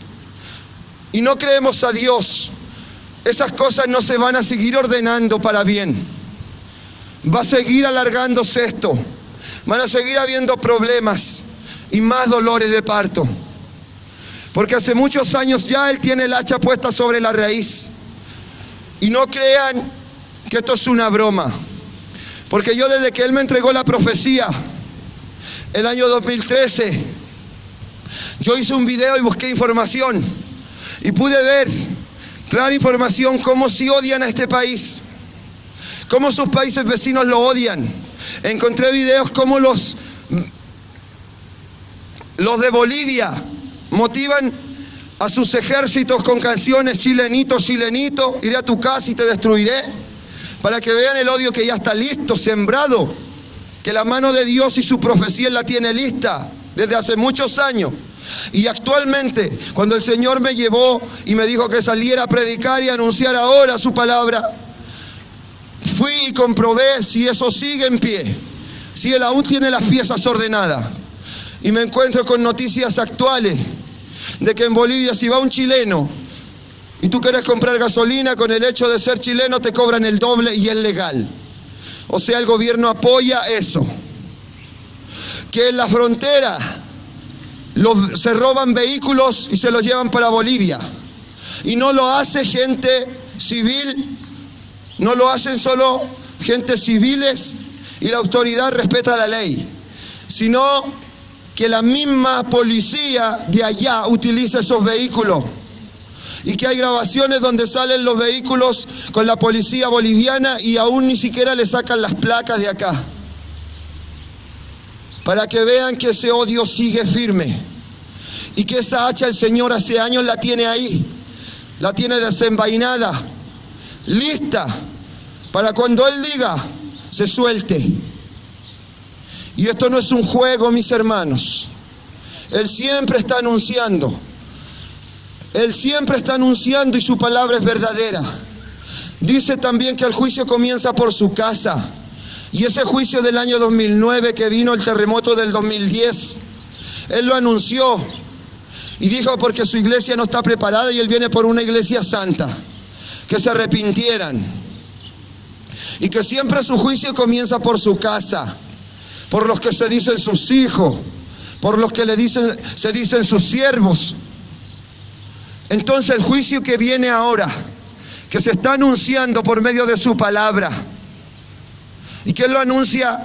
y no creemos a Dios, esas cosas no se van a seguir ordenando para bien. Va a seguir alargándose esto. Van a seguir habiendo problemas y más dolores de parto. Porque hace muchos años ya Él tiene el hacha puesta sobre la raíz. Y no crean que esto es una broma. Porque yo desde que Él me entregó la profecía, el año 2013, yo hice un video y busqué información. Y pude ver clara información cómo sí odian a este país. Cómo sus países vecinos lo odian. Encontré videos cómo los de Bolivia motivan a sus ejércitos con canciones: chilenito, chilenito, iré a tu casa y te destruiré. Para que vean el odio que ya está listo, sembrado. Que la mano de Dios y su profecía la tiene lista desde hace muchos años. Y actualmente, cuando el Señor me llevó y me dijo que saliera a predicar y anunciar ahora su palabra, fui y comprobé si eso sigue en pie, si Él aún tiene las piezas ordenadas. Y me encuentro con noticias actuales de que en Bolivia, si va un chileno y tú quieres comprar gasolina, con el hecho de ser chileno te cobran el doble y es legal. O sea, el gobierno apoya eso. Que en la frontera se roban vehículos y se los llevan para Bolivia. Y no lo hace gente civil, no lo hacen solo gente civiles y la autoridad respeta la ley, sino que la misma policía de allá utiliza esos vehículos. Y que hay grabaciones donde salen los vehículos con la policía boliviana y aún ni siquiera le sacan las placas de acá. Para que vean que ese odio sigue firme. Y que esa hacha el Señor hace años la tiene ahí. La tiene desenvainada, lista, para cuando Él diga, se suelte. Y esto no es un juego, mis hermanos. Él siempre está anunciando. Él siempre está anunciando y su palabra es verdadera. Dice también que el juicio comienza por su casa. Y ese juicio del año 2009 que vino el terremoto del 2010, Él lo anunció. Y dijo porque su iglesia no está preparada y Él viene por una iglesia santa. Que se arrepintieran. Y que siempre su juicio comienza por su casa. Por los que se dicen sus hijos, por los que se dicen sus siervos. Entonces el juicio que viene ahora, que se está anunciando por medio de su palabra, y que Él lo anuncia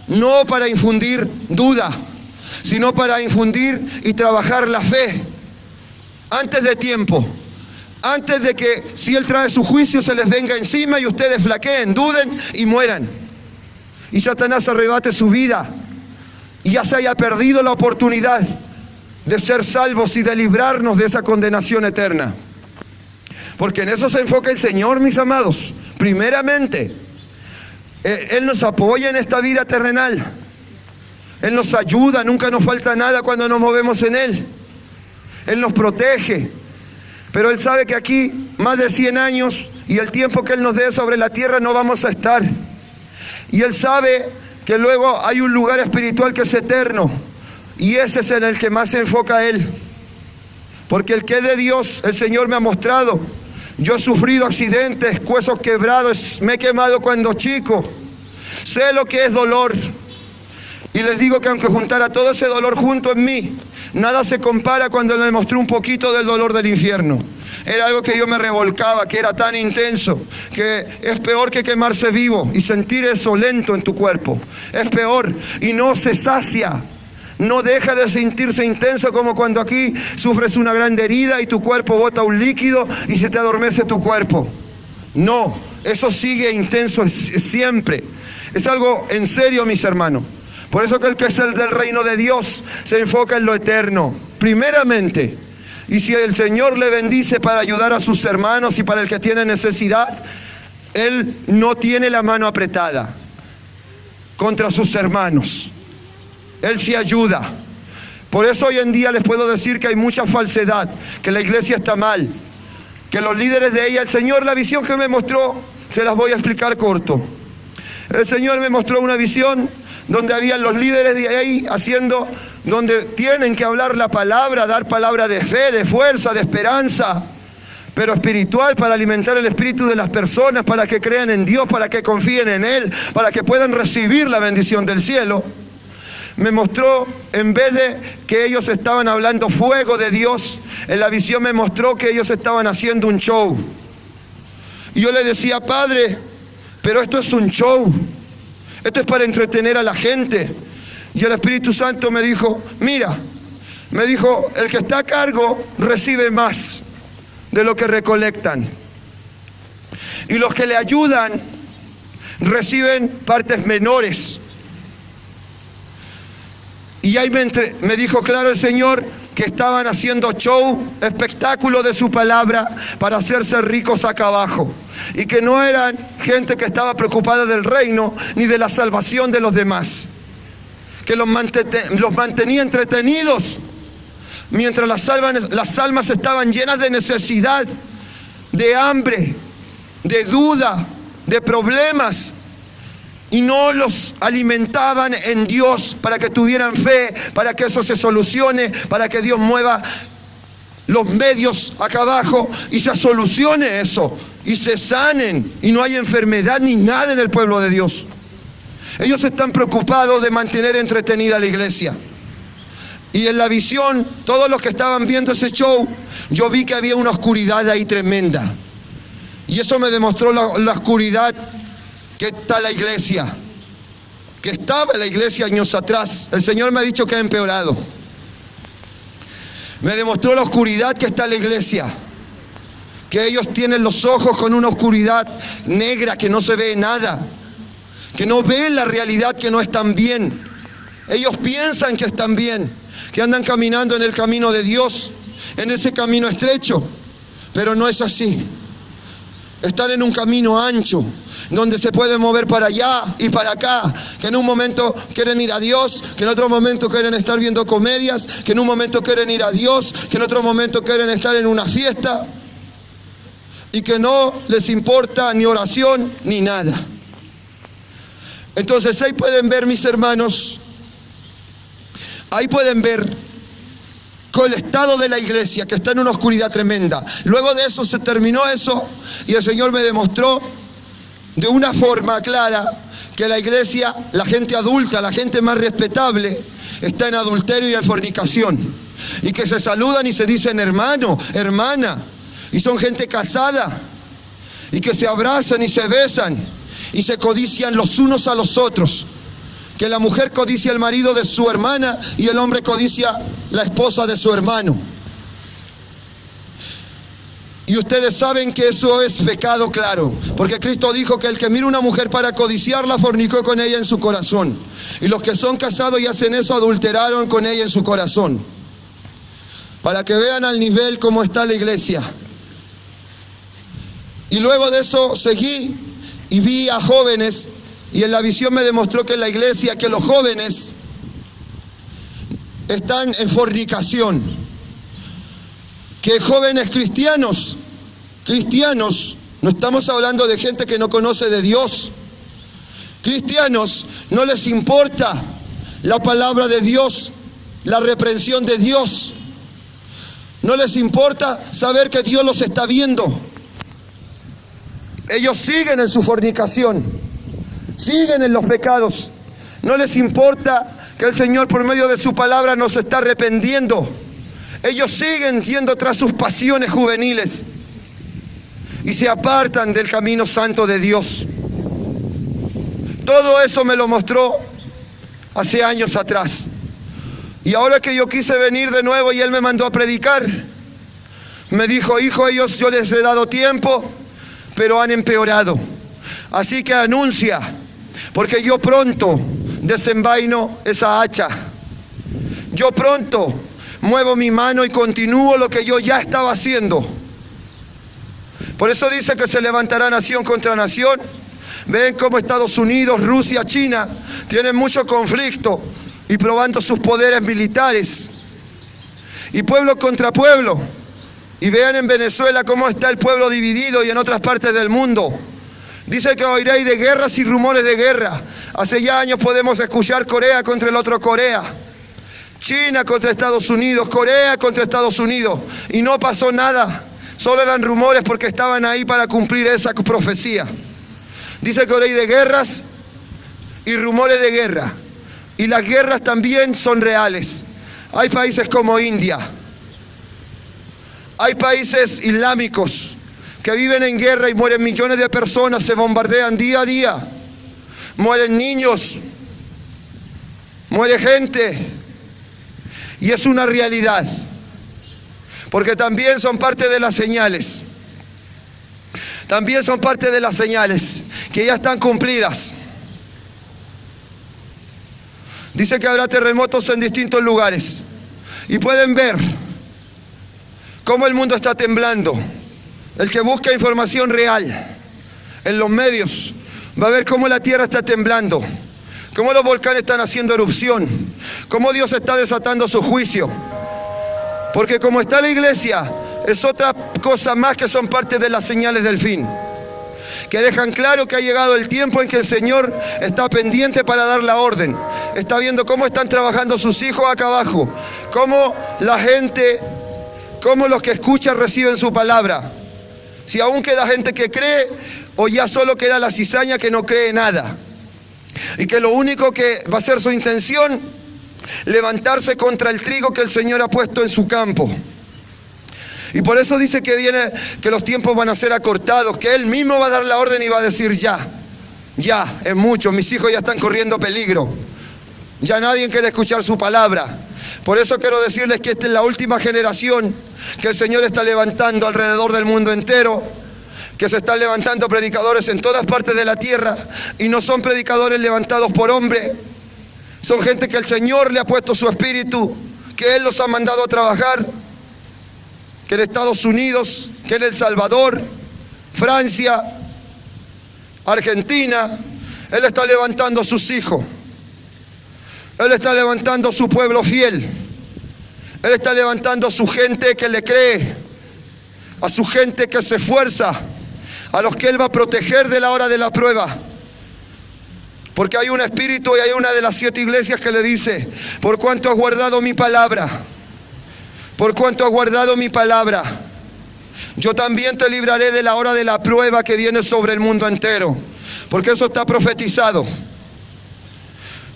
no para infundir duda, sino para infundir y trabajar la fe, antes de tiempo, antes de que si Él trae su juicio se les venga encima y ustedes flaqueen, duden y mueran. Y Satanás arrebate su vida y ya se haya perdido la oportunidad de ser salvos y de librarnos de esa condenación eterna. Porque en eso se enfoca el Señor, mis amados. Primeramente, Él nos apoya en esta vida terrenal. Él nos ayuda, nunca nos falta nada cuando nos movemos en Él. Él nos protege. Pero Él sabe que aquí, más de 100 años, y el tiempo que Él nos dé sobre la tierra, no vamos a estar. Y Él sabe que luego hay un lugar espiritual que es eterno. Y ese es en el que más se enfoca Él. Porque el que es de Dios, el Señor me ha mostrado. Yo he sufrido accidentes, huesos quebrados, me he quemado cuando chico. Sé lo que es dolor. Y les digo que aunque juntara todo ese dolor junto en mí, nada se compara cuando me mostró un poquito del dolor del infierno. Era algo que yo me revolcaba, que era tan intenso, que es peor que quemarse vivo y sentir eso lento en tu cuerpo. Es peor y no se sacia. No deja de sentirse intenso como cuando aquí sufres una gran herida y tu cuerpo bota un líquido y se te adormece tu cuerpo. No, eso sigue intenso siempre. Es algo en serio, mis hermanos. Por eso que el que es el del reino de Dios se enfoca en lo eterno, primeramente. Y si el Señor le bendice para ayudar a sus hermanos y para el que tiene necesidad, Él no tiene la mano apretada contra sus hermanos. Él sí ayuda. Por eso hoy en día les puedo decir que hay mucha falsedad, que la iglesia está mal, que los líderes de ella, el Señor, la visión que me mostró, se las voy a explicar corto. El Señor me mostró una visión donde habían los líderes de ahí haciendo, donde tienen que hablar la palabra, dar palabra de fe, de fuerza, de esperanza, pero espiritual, para alimentar el espíritu de las personas, para que crean en Dios, para que confíen en Él, para que puedan recibir la bendición del cielo. Me mostró, en vez de que ellos estaban hablando fuego de Dios, en la visión me mostró que ellos estaban haciendo un show. Y yo le decía, Padre, pero esto es un show, esto es para entretener a la gente. Y el Espíritu Santo me dijo, mira, me dijo, el que está a cargo recibe más de lo que recolectan. Y los que le ayudan reciben partes menores. Y ahí me dijo claro el Señor que estaban haciendo show, espectáculo de su palabra para hacerse ricos acá abajo. Y que no eran gente que estaba preocupada del reino ni de la salvación de los demás. Que los mantenía entretenidos mientras las almas estaban llenas de necesidad, de hambre, de duda, de problemas. Y no los alimentaban en Dios para que tuvieran fe, para que eso se solucione, para que Dios mueva los medios acá abajo y se solucione eso, y se sanen, y no hay enfermedad ni nada en el pueblo de Dios. Ellos están preocupados de mantener entretenida a la iglesia. Y en la visión, todos los que estaban viendo ese show, yo vi que había una oscuridad ahí tremenda. Y eso me demostró la oscuridad que está la iglesia, que estaba la iglesia años atrás. El Señor me ha dicho que ha empeorado. Me demostró la oscuridad que está la iglesia, que ellos tienen los ojos con una oscuridad negra, que no se ve nada, que no ven la realidad, que no están bien. Ellos piensan que están bien, que andan caminando en el camino de Dios, en ese camino estrecho, pero no es así. Están en un camino ancho, donde se pueden mover para allá y para acá, que en un momento quieren ir a Dios, que en otro momento quieren estar viendo comedias, que en un momento quieren ir a Dios, que en otro momento quieren estar en una fiesta, y que no les importa ni oración ni nada. Entonces ahí pueden ver, mis hermanos, ahí pueden ver con el estado de la iglesia, que está en una oscuridad tremenda. Luego de eso se terminó eso, y el Señor me demostró de una forma clara que la iglesia, la gente adulta, la gente más respetable, está en adulterio y en fornicación, y que se saludan y se dicen hermano, hermana, y son gente casada, y que se abrazan y se besan y se codician los unos a los otros, que la mujer codicia al marido de su hermana y el hombre codicia la esposa de su hermano. Y ustedes saben que eso es pecado, claro, porque Cristo dijo que el que mira una mujer para codiciarla fornicó con ella en su corazón, y los que son casados y hacen eso adulteraron con ella en su corazón. Para que vean al nivel cómo está la iglesia. Y luego de eso seguí y vi a jóvenes, y en la visión me demostró que en la iglesia, que los jóvenes están en fornicación, que jóvenes cristianos, no estamos hablando de gente que no conoce de Dios, cristianos, no les importa la palabra de Dios, la reprensión de Dios, no les importa saber que Dios los está viendo. Ellos siguen en su fornicación, siguen en los pecados, no les importa que el Señor por medio de su palabra nos está arrepentiendo. Ellos siguen yendo tras sus pasiones juveniles y se apartan del camino santo de Dios. Todo eso me lo mostró hace años atrás. Y ahora que yo quise venir de nuevo y Él me mandó a predicar, me dijo: hijo, yo les he dado tiempo, pero han empeorado. Así que anuncia, porque yo pronto desenvaino esa hacha. Yo pronto muevo mi mano y continúo lo que yo ya estaba haciendo. Por eso dice que se levantará nación contra nación. Ven cómo Estados Unidos, Rusia, China tienen mucho conflicto y probando sus poderes militares. Y pueblo contra pueblo. Y vean en Venezuela cómo está el pueblo dividido y en otras partes del mundo. Dice que oiréis de guerras y rumores de guerra. Hace ya años podemos escuchar Corea contra el otro Corea, China contra Estados Unidos, Corea contra Estados Unidos. Y no pasó nada. Solo eran rumores porque estaban ahí para cumplir esa profecía. Dice que oiréis de guerras y rumores de guerra. Y las guerras también son reales. Hay países como India. Hay países islámicos que viven en guerra y mueren millones de personas, se bombardean día a día. Mueren niños, muere gente. Y es una realidad. Porque también son parte de las señales. También son parte de las señales que ya están cumplidas. Dice que habrá terremotos en distintos lugares. Y pueden ver cómo el mundo está temblando. El que busca información real en los medios va a ver cómo la tierra está temblando, cómo los volcanes están haciendo erupción, cómo Dios está desatando su juicio. Porque como está la iglesia, es otra cosa más que son parte de las señales del fin, que dejan claro que ha llegado el tiempo en que el Señor está pendiente para dar la orden. Está viendo cómo están trabajando sus hijos acá abajo, cómo la gente, cómo los que escuchan reciben su palabra. Si aún queda gente que cree, o ya solo queda la cizaña que no cree nada. Y que lo único que va a ser su intención, levantarse contra el trigo que el Señor ha puesto en su campo. Y por eso dice que que los tiempos van a ser acortados, que Él mismo va a dar la orden y va a decir ya es mucho, mis hijos ya están corriendo peligro, ya nadie quiere escuchar su palabra. Por eso quiero decirles que esta es la última generación que el Señor está levantando alrededor del mundo entero, que se están levantando predicadores en todas partes de la tierra, y no son predicadores levantados por hombre, son gente que el Señor le ha puesto su espíritu, que Él los ha mandado a trabajar, que en Estados Unidos, que en El Salvador, Francia, Argentina, Él está levantando a sus hijos. Él está levantando a su pueblo fiel. Él está levantando a su gente que le cree, a su gente que se esfuerza, a los que Él va a proteger de la hora de la prueba. Porque hay un espíritu y hay una de las 7 iglesias que le dice: por cuanto has guardado mi palabra, por cuanto has guardado mi palabra, yo también te libraré de la hora de la prueba que viene sobre el mundo entero. Porque eso está profetizado.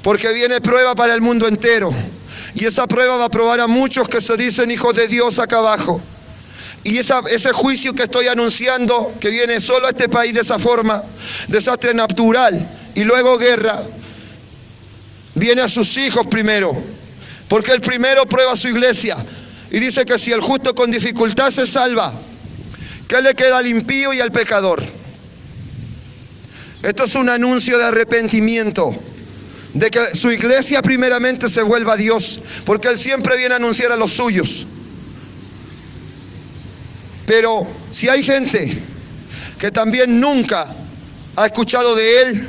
Porque viene prueba para el mundo entero. Y esa prueba va a probar a muchos que se dicen hijos de Dios acá abajo. Y ese juicio que estoy anunciando, que viene solo a este país de esa forma, desastre natural y luego guerra, viene a sus hijos primero. Porque el primero prueba a su iglesia. Y dice que si el justo con dificultad se salva, ¿qué le queda al impío y al pecador? Esto es un anuncio de arrepentimiento, de que su iglesia primeramente se vuelva a Dios, porque Él siempre viene a anunciar a los suyos. Pero si hay gente que también nunca ha escuchado de Él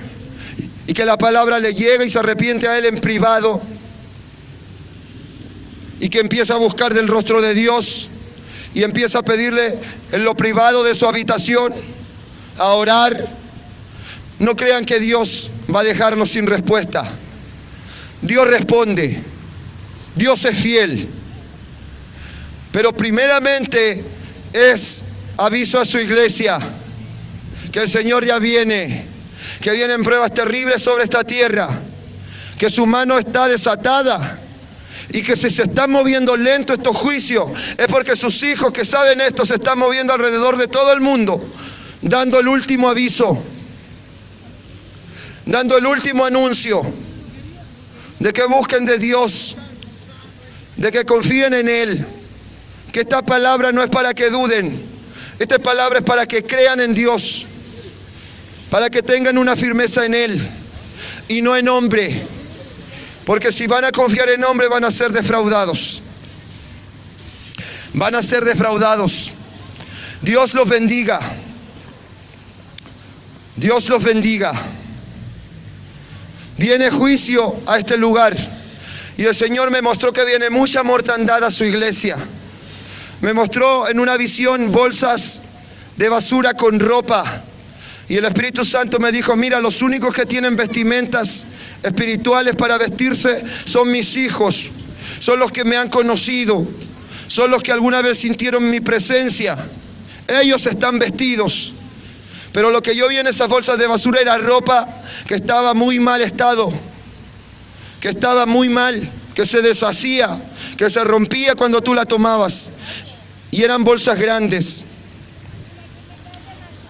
y que la palabra le llega y se arrepiente a Él en privado y que empieza a buscar del rostro de Dios y empieza a pedirle en lo privado de su habitación, a orar, no crean que Dios va a dejarlo sin respuesta. Dios responde, Dios es fiel, pero primeramente es aviso a su iglesia que el Señor ya viene, que vienen pruebas terribles sobre esta tierra, que su mano está desatada y que si se están moviendo lento estos juicios es porque sus hijos que saben esto se están moviendo alrededor de todo el mundo, dando el último aviso, dando el último anuncio de que busquen de Dios, de que confíen en Él, que esta palabra no es para que duden, esta palabra es para que crean en Dios, para que tengan una firmeza en Él y no en hombre, porque si van a confiar en hombre van a ser defraudados, van a ser defraudados. Dios los bendiga, Dios los bendiga. Viene juicio a este lugar y el Señor me mostró que viene mucha mortandad a su iglesia. Me mostró en una visión bolsas de basura con ropa y el Espíritu Santo me dijo, mira, los únicos que tienen vestimentas espirituales para vestirse son mis hijos, son los que me han conocido, son los que alguna vez sintieron mi presencia. Ellos están vestidos. Pero lo que yo vi en esas bolsas de basura era ropa que estaba muy mal estado, que estaba muy mal, que se deshacía, que se rompía cuando tú la tomabas. Y eran bolsas grandes,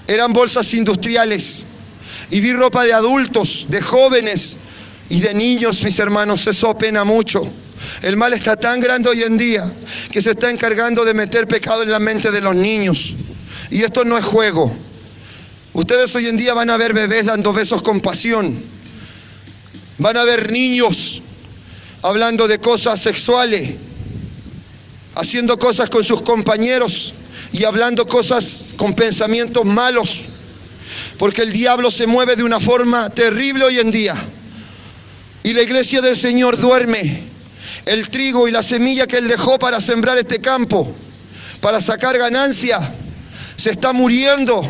eran bolsas industriales. Y vi ropa de adultos, de jóvenes y de niños, mis hermanos. Eso apena mucho. El mal está tan grande hoy en día que se está encargando de meter pecado en la mente de los niños. Y esto no es juego. Ustedes hoy en día van a ver bebés dando besos con pasión. Van a ver niños hablando de cosas sexuales, haciendo cosas con sus compañeros y hablando cosas con pensamientos malos. Porque el diablo se mueve de una forma terrible hoy en día. Y la iglesia del Señor duerme. El trigo y la semilla que Él dejó para sembrar este campo, para sacar ganancia, se está muriendo.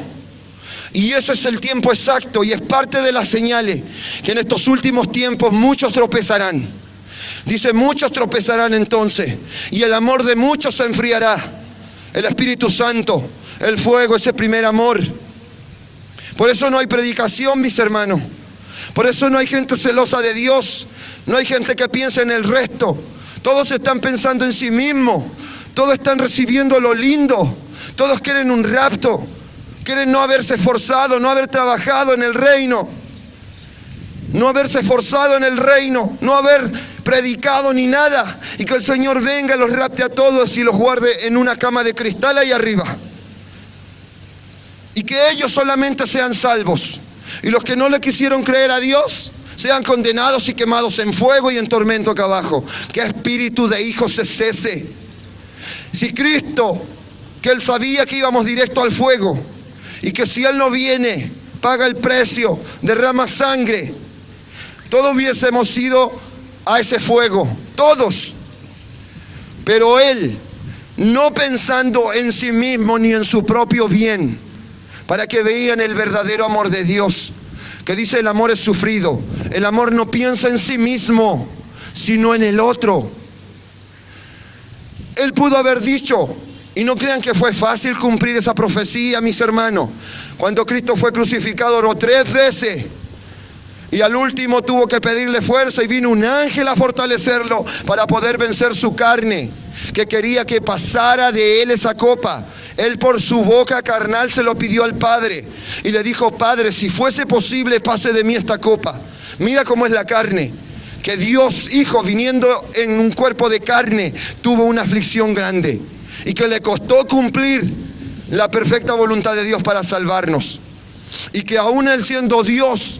Y ese es el tiempo exacto y es parte de las señales que en estos últimos tiempos muchos tropezarán. Dice, muchos tropezarán entonces y el amor de muchos se enfriará. El Espíritu Santo, el fuego, ese primer amor. Por eso no hay predicación, mis hermanos. Por eso no hay gente celosa de Dios. No hay gente que piensa en el resto. Todos están pensando en sí mismos. Todos están recibiendo lo lindo. Todos quieren un rapto. Quieren no haberse esforzado, no haber trabajado en el reino. No haberse esforzado en el reino. No haber predicado ni nada. Y que el Señor venga, los rapte a todos y los guarde en una cama de cristal ahí arriba. Y que ellos solamente sean salvos. Y los que no le quisieron creer a Dios sean condenados y quemados en fuego y en tormento acá abajo. Que espíritu de hijos se cese. Si Cristo, que Él sabía que íbamos directo al fuego, y que si Él no viene, paga el precio, derrama sangre, todos hubiésemos ido a ese fuego, todos. Pero Él, no pensando en sí mismo ni en su propio bien, para que vean el verdadero amor de Dios, que dice el amor es sufrido. El amor no piensa en sí mismo, sino en el otro. Él pudo haber dicho, y no crean que fue fácil cumplir esa profecía, mis hermanos. Cuando Cristo fue crucificado, oró 3 veces. Y al último tuvo que pedirle fuerza y vino un ángel a fortalecerlo para poder vencer su carne, que quería que pasara de él esa copa. Él por su boca carnal se lo pidió al Padre y le dijo, Padre, si fuese posible, pase de mí esta copa. Mira cómo es la carne, que Dios Hijo, viniendo en un cuerpo de carne, tuvo una aflicción grande y que le costó cumplir la perfecta voluntad de Dios para salvarnos. Y que aún Él siendo Dios,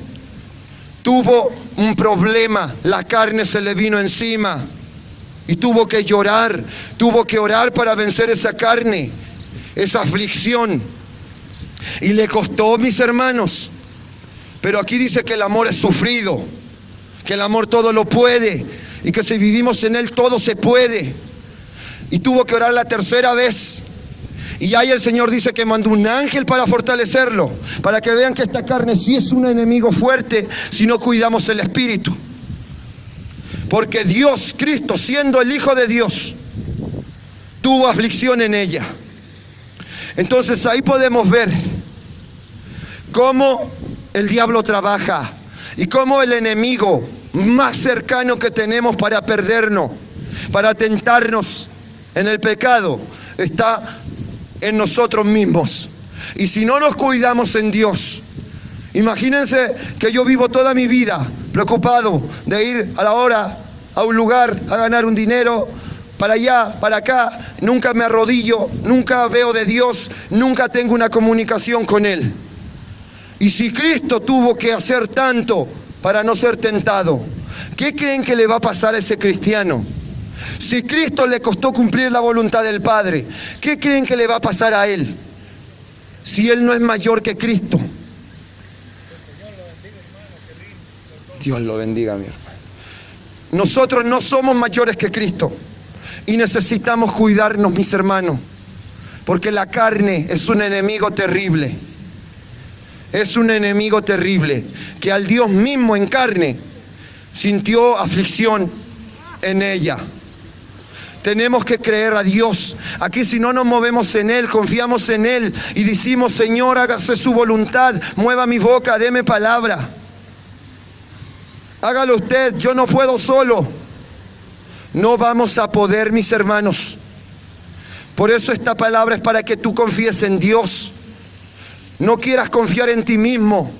tuvo un problema, la carne se le vino encima y tuvo que llorar, tuvo que orar para vencer esa carne, esa aflicción. Y le costó, mis hermanos. Pero aquí dice que el amor es sufrido, que el amor todo lo puede, y que si vivimos en Él todo se puede. Y tuvo que orar la tercera vez. Y ahí el Señor dice que mandó un ángel para fortalecerlo, para que vean que esta carne sí es un enemigo fuerte si no cuidamos el espíritu. Porque Dios, Cristo, siendo el Hijo de Dios, tuvo aflicción en ella. Entonces ahí podemos ver cómo el diablo trabaja y cómo el enemigo más cercano que tenemos para perdernos, para tentarnos en el pecado, está en nosotros mismos. Y si no nos cuidamos en Dios, imagínense que yo vivo toda mi vida preocupado de ir a la hora a un lugar a ganar un dinero, para allá, para acá, nunca me arrodillo, nunca veo de Dios, nunca tengo una comunicación con Él. Y si Cristo tuvo que hacer tanto para no ser tentado, ¿qué creen que le va a pasar a ese cristiano? Si Cristo le costó cumplir la voluntad del Padre, ¿qué creen que le va a pasar a Él? Si Él no es mayor que Cristo. Dios lo bendiga, mi hermano. Nosotros no somos mayores que Cristo. Y necesitamos cuidarnos, mis hermanos, porque la carne es un enemigo terrible. Es un enemigo terrible, que al Dios mismo en carne sintió aflicción en ella. Tenemos que creer a Dios. Aquí si no nos movemos en Él, confiamos en Él y decimos: Señor, hágase su voluntad, mueva mi boca, deme palabra. Hágalo usted, yo no puedo solo. No vamos a poder, mis hermanos. Por eso esta palabra es para que tú confíes en Dios. No quieras confiar en ti mismo,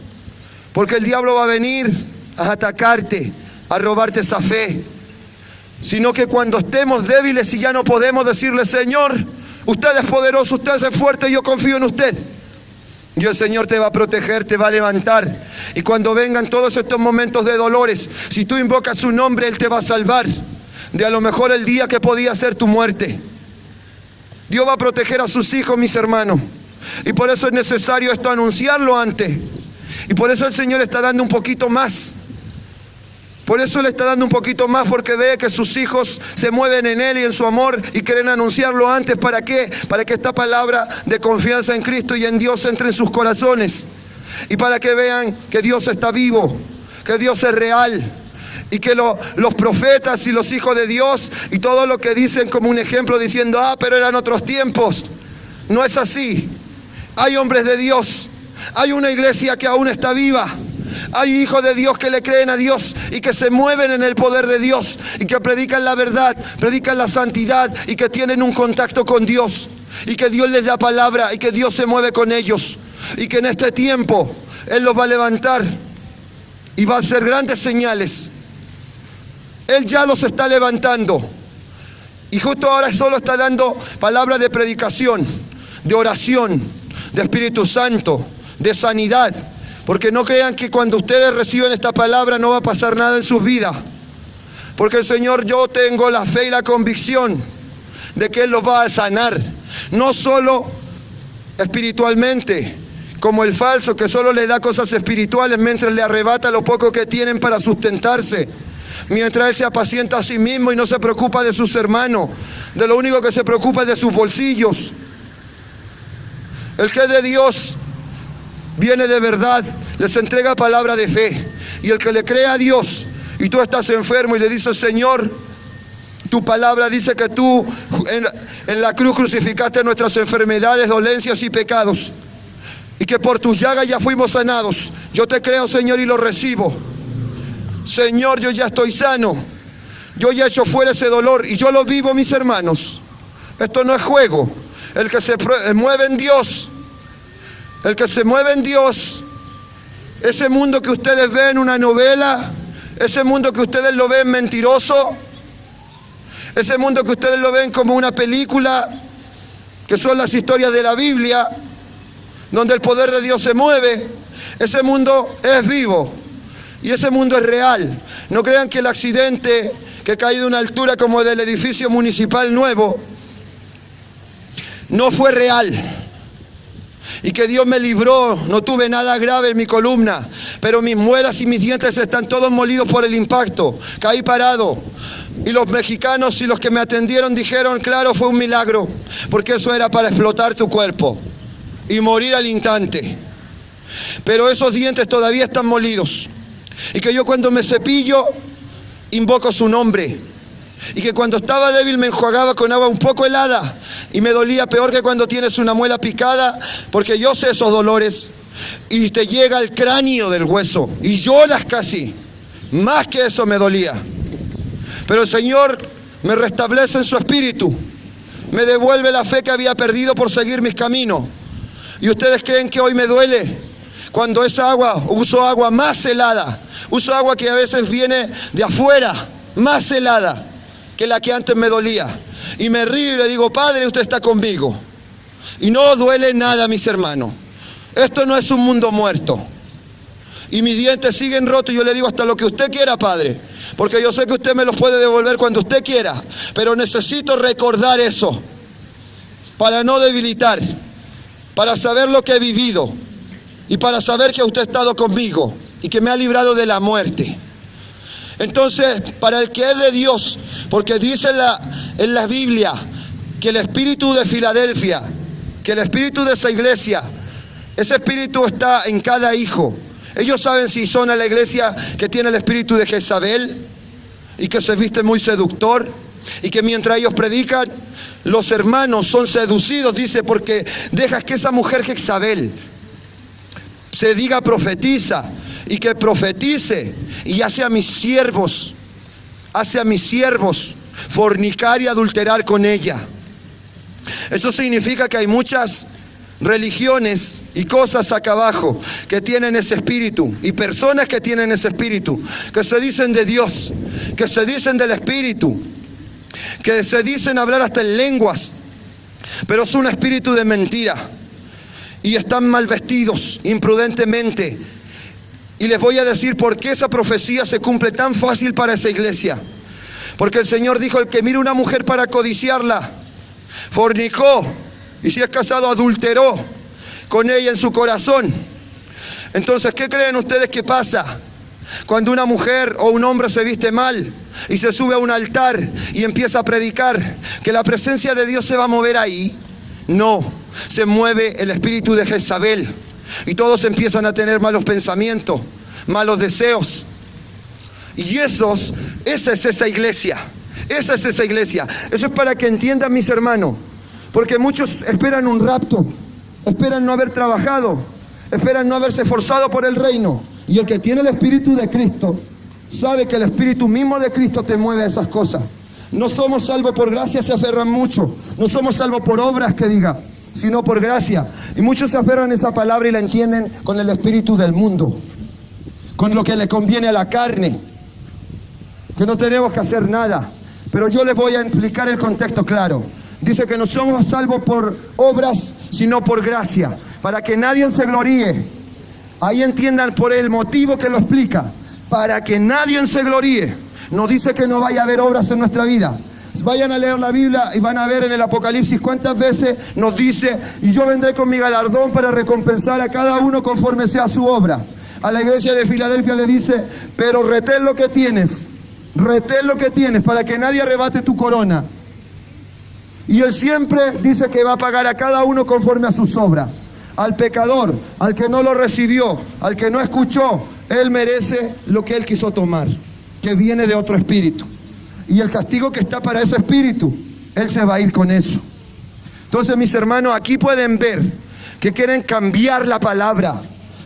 porque el diablo va a venir a atacarte, a robarte esa fe. Sino que cuando estemos débiles y ya no podemos decirle: Señor, usted es poderoso, usted es fuerte, yo confío en usted. Y el Señor te va a proteger, te va a levantar. Y cuando vengan todos estos momentos de dolores, si tú invocas su nombre, Él te va a salvar de a lo mejor el día que podía ser tu muerte. Dios va a proteger a sus hijos, mis hermanos. Y por eso es necesario esto anunciarlo antes. Y por eso el Señor está dando un poquito más. Por eso le está dando un poquito más, porque ve que sus hijos se mueven en Él y en su amor y quieren anunciarlo antes. ¿Para qué? Para que esta palabra de confianza en Cristo y en Dios entre en sus corazones. Y para que vean que Dios está vivo, que Dios es real. Y que los profetas y los hijos de Dios y todo lo que dicen como un ejemplo diciendo: pero eran otros tiempos. No es así. Hay hombres de Dios. Hay una iglesia que aún está viva. Hay hijos de Dios que le creen a Dios y que se mueven en el poder de Dios y que predican la verdad, predican la santidad y que tienen un contacto con Dios y que Dios les da palabra y que Dios se mueve con ellos y que en este tiempo Él los va a levantar y va a hacer grandes señales. Él ya los está levantando y justo ahora solo está dando palabras de predicación, de oración, de Espíritu Santo, de sanidad. Porque no crean que cuando ustedes reciben esta palabra no va a pasar nada en sus vidas. Porque el Señor, yo tengo la fe y la convicción de que Él los va a sanar. No solo espiritualmente, como el falso que solo le da cosas espirituales mientras le arrebata lo poco que tienen para sustentarse. Mientras él se apacienta a sí mismo y no se preocupa de sus hermanos. De lo único que se preocupa es de sus bolsillos. El que es de Dios viene de verdad, les entrega palabra de fe. Y el que le cree a Dios y tú estás enfermo y le dices: Señor, tu palabra dice que tú en la cruz crucificaste nuestras enfermedades, dolencias y pecados, y que por tus llagas ya fuimos sanados. Yo te creo, Señor, y lo recibo. Señor, yo ya estoy sano. Yo ya he hecho fuera ese dolor y yo lo vivo, mis hermanos. Esto no es juego. El que se mueve en Dios, el que se mueve en Dios, ese mundo que ustedes ven en una novela, ese mundo que ustedes lo ven mentiroso, ese mundo que ustedes lo ven como una película, que son las historias de la Biblia, donde el poder de Dios se mueve, ese mundo es vivo. Y ese mundo es real. No crean que el accidente que cae de una altura como el del edificio municipal nuevo no fue real. y que Dios me libró, no tuve nada grave en mi columna, pero mis muelas y mis dientes están todos molidos por el impacto. Caí parado. Y los mexicanos y los que me atendieron dijeron, claro, fue un milagro, porque eso era para explotar tu cuerpo y morir al instante. Pero esos dientes todavía están molidos. Y que yo cuando me cepillo, invoco su nombre. Y que cuando estaba débil me enjuagaba con agua un poco helada y me dolía peor que cuando tienes una muela picada, porque yo sé esos dolores y te llega al cráneo del hueso y lloras casi. Más que eso me dolía. Pero el Señor me restablece en su espíritu, me devuelve la fe que había perdido por seguir mis caminos. ¿Y ustedes creen que hoy me duele? Cuando esa agua, uso agua más helada, uso agua que a veces viene de afuera, más helada que la que antes me dolía. Y me río y le digo, Padre, usted está conmigo. Y no duele nada, mis hermanos. Esto no es un mundo muerto. Y mis dientes siguen rotos y yo le digo, hasta lo que usted quiera, Padre. Porque yo sé que usted me los puede devolver cuando usted quiera. Pero necesito recordar eso para no debilitar, para saber lo que he vivido y para saber que usted ha estado conmigo y que me ha librado de la muerte. Entonces, para el que es de Dios, porque dice en la Biblia que el espíritu de Filadelfia, que el espíritu de esa iglesia, ese espíritu está en cada hijo. Ellos saben si son a la iglesia que tiene el espíritu de Jezabel y que se viste muy seductor y que mientras ellos predican, los hermanos son seducidos, dice, porque dejas que esa mujer Jezabel se diga profetiza y que profetice y hace a mis siervos fornicar y adulterar con ella. Eso significa que hay muchas religiones y cosas acá abajo que tienen ese espíritu y personas que tienen ese espíritu, que se dicen de Dios, que se dicen del espíritu, que se dicen hablar hasta en lenguas, pero es un espíritu de mentira y están mal vestidos imprudentemente. Y les voy a decir por qué esa profecía se cumple tan fácil para esa iglesia. Porque el Señor dijo, el que mira una mujer para codiciarla, fornicó, y si es casado, adulteró con ella en su corazón. Entonces, ¿qué creen ustedes que pasa cuando una mujer o un hombre se viste mal y se sube a un altar y empieza a predicar? ¿Que la presencia de Dios se va a mover ahí? No, se mueve el espíritu de Jezabel. Y todos empiezan a tener malos pensamientos, malos deseos. Y esa es esa iglesia. Esa es esa iglesia. Eso es para que entiendan, mis hermanos. Porque muchos esperan un rapto, esperan no haber trabajado, esperan no haberse esforzado por el reino. Y el que tiene el Espíritu de Cristo sabe que el Espíritu mismo de Cristo te mueve a esas cosas. No somos salvos por gracia, se aferran mucho. No somos salvos por obras, que diga, sino por gracia. Y muchos se aferran a esa palabra y la entienden con el espíritu del mundo, con lo que le conviene a la carne, que no tenemos que hacer nada. Pero yo les voy a explicar el contexto claro. Dice que no somos salvos por obras, sino por gracia, para que nadie se gloríe. Ahí entiendan por el motivo que lo explica, para que nadie se gloríe. No dice que no vaya a haber obras en nuestra vida. Vayan a leer la Biblia y van a ver en el Apocalipsis cuántas veces nos dice, y yo vendré con mi galardón para recompensar a cada uno conforme sea su obra. A la iglesia de Filadelfia le dice, pero retén lo que tienes para que nadie arrebate tu corona. Y él siempre dice que va a pagar a cada uno conforme a sus obras. Al pecador, al que no lo recibió, al que no escuchó, él merece lo que él quiso tomar, que viene de otro espíritu. Y el castigo que está para ese espíritu, él se va a ir con eso. Entonces, mis hermanos, aquí pueden ver que quieren cambiar la palabra,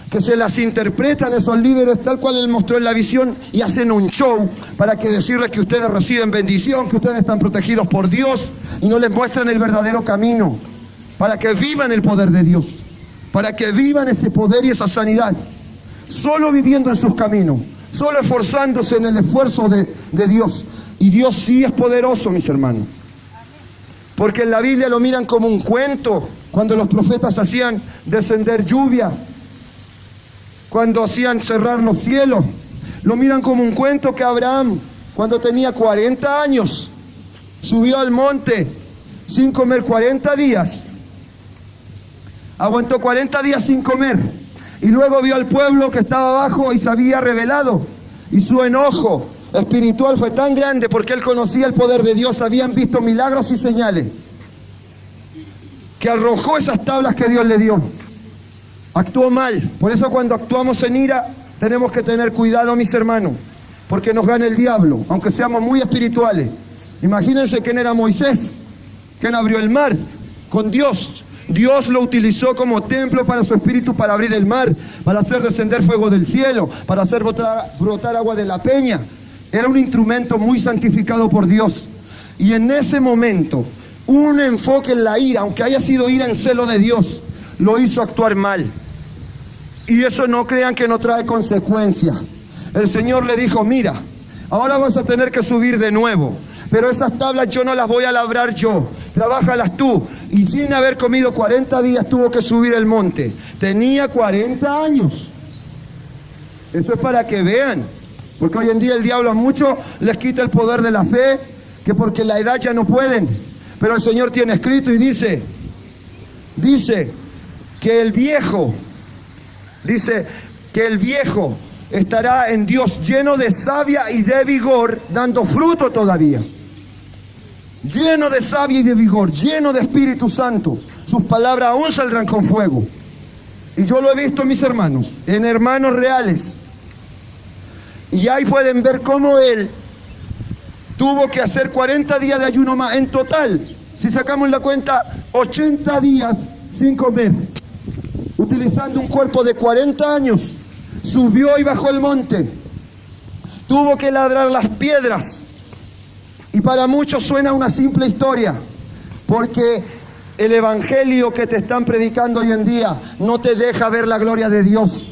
que se las interpretan esos líderes tal cual él mostró en la visión y hacen un show para que decirles que ustedes reciben bendición, que ustedes están protegidos por Dios y no les muestran el verdadero camino, para que vivan el poder de Dios, para que vivan ese poder y esa sanidad, solo viviendo en sus caminos, solo esforzándose en el esfuerzo de Dios. Y Dios sí es poderoso, mis hermanos, porque en la Biblia lo miran como un cuento, cuando los profetas hacían descender lluvia, cuando hacían cerrar los cielos, lo miran como un cuento que Abraham, cuando tenía 40 años, subió al monte sin comer 40 días, Aguantó 40 días sin comer. Y luego vio al pueblo que estaba abajo y se había rebelado. Y su enojo espiritual fue tan grande porque él conocía el poder de Dios, habían visto milagros y señales, que arrojó esas tablas que Dios le dio. Actuó mal. Por eso cuando actuamos en ira tenemos que tener cuidado, mis hermanos, porque nos gana el diablo, aunque seamos muy espirituales. Imagínense quién era Moisés, quien abrió el mar con Dios. Dios lo utilizó como templo para su espíritu, para abrir el mar, para hacer descender fuego del cielo, para hacer brotar agua de la peña. Era un instrumento muy santificado por Dios. Y en ese momento, un enfoque en la ira, aunque haya sido ira en celo de Dios, lo hizo actuar mal. Y eso no crean que no trae consecuencias. El Señor le dijo, mira, ahora vas a tener que subir de nuevo, pero esas tablas yo no las voy a labrar yo, trabájalas tú. Y sin haber comido 40 días tuvo que subir el monte. Tenía 40 años. Eso es para que vean, porque hoy en día el diablo a muchos les quita el poder de la fe, que porque la edad ya no pueden. Pero el Señor tiene escrito y dice que el viejo estará en Dios lleno de savia y de vigor, dando fruto todavía. Lleno de savia y de vigor, lleno de Espíritu Santo. Sus palabras aún saldrán con fuego. Y yo lo he visto, mis hermanos, en hermanos reales. Y ahí pueden ver cómo él tuvo que hacer 40 días de ayuno más. En total, si sacamos la cuenta, 80 días sin comer. Utilizando un cuerpo de 40 años. Subió y bajó el monte. Tuvo que ladrar las piedras. Y para muchos suena una simple historia, porque el evangelio que te están predicando hoy en día no te deja ver la gloria de Dios.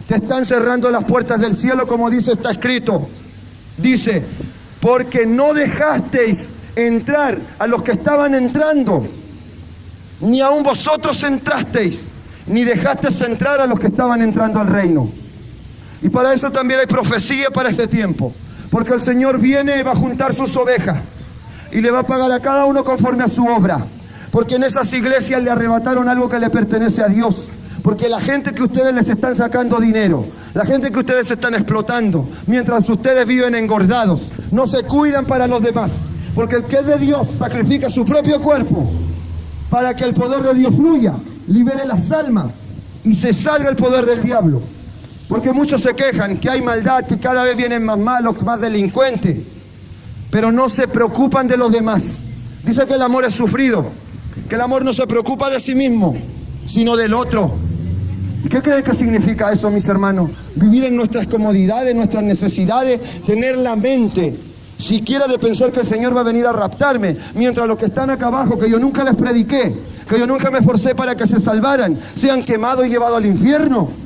Te están cerrando las puertas del cielo, como está escrito. Dice, porque no dejasteis entrar a los que estaban entrando, ni aun vosotros entrasteis, ni dejasteis entrar a los que estaban entrando al reino. Y para eso también hay profecía para este tiempo. Porque el Señor viene y va a juntar sus ovejas y le va a pagar a cada uno conforme a su obra. Porque en esas iglesias le arrebataron algo que le pertenece a Dios. Porque la gente que ustedes les están sacando dinero, la gente que ustedes están explotando, mientras ustedes viven engordados, no se cuidan para los demás. Porque el que es de Dios sacrifica su propio cuerpo para que el poder de Dios fluya, libere las almas y se salga el poder del diablo. Porque muchos se quejan que hay maldad, que cada vez vienen más malos, más delincuentes, pero no se preocupan de los demás. Dice que el amor es sufrido, que el amor no se preocupa de sí mismo, sino del otro. ¿Y qué creen que significa eso, mis hermanos? Vivir en nuestras comodidades, nuestras necesidades, tener la mente siquiera de pensar que el Señor va a venir a raptarme, mientras los que están acá abajo, que yo nunca les prediqué, que yo nunca me esforcé para que se salvaran, sean quemados y llevados al infierno.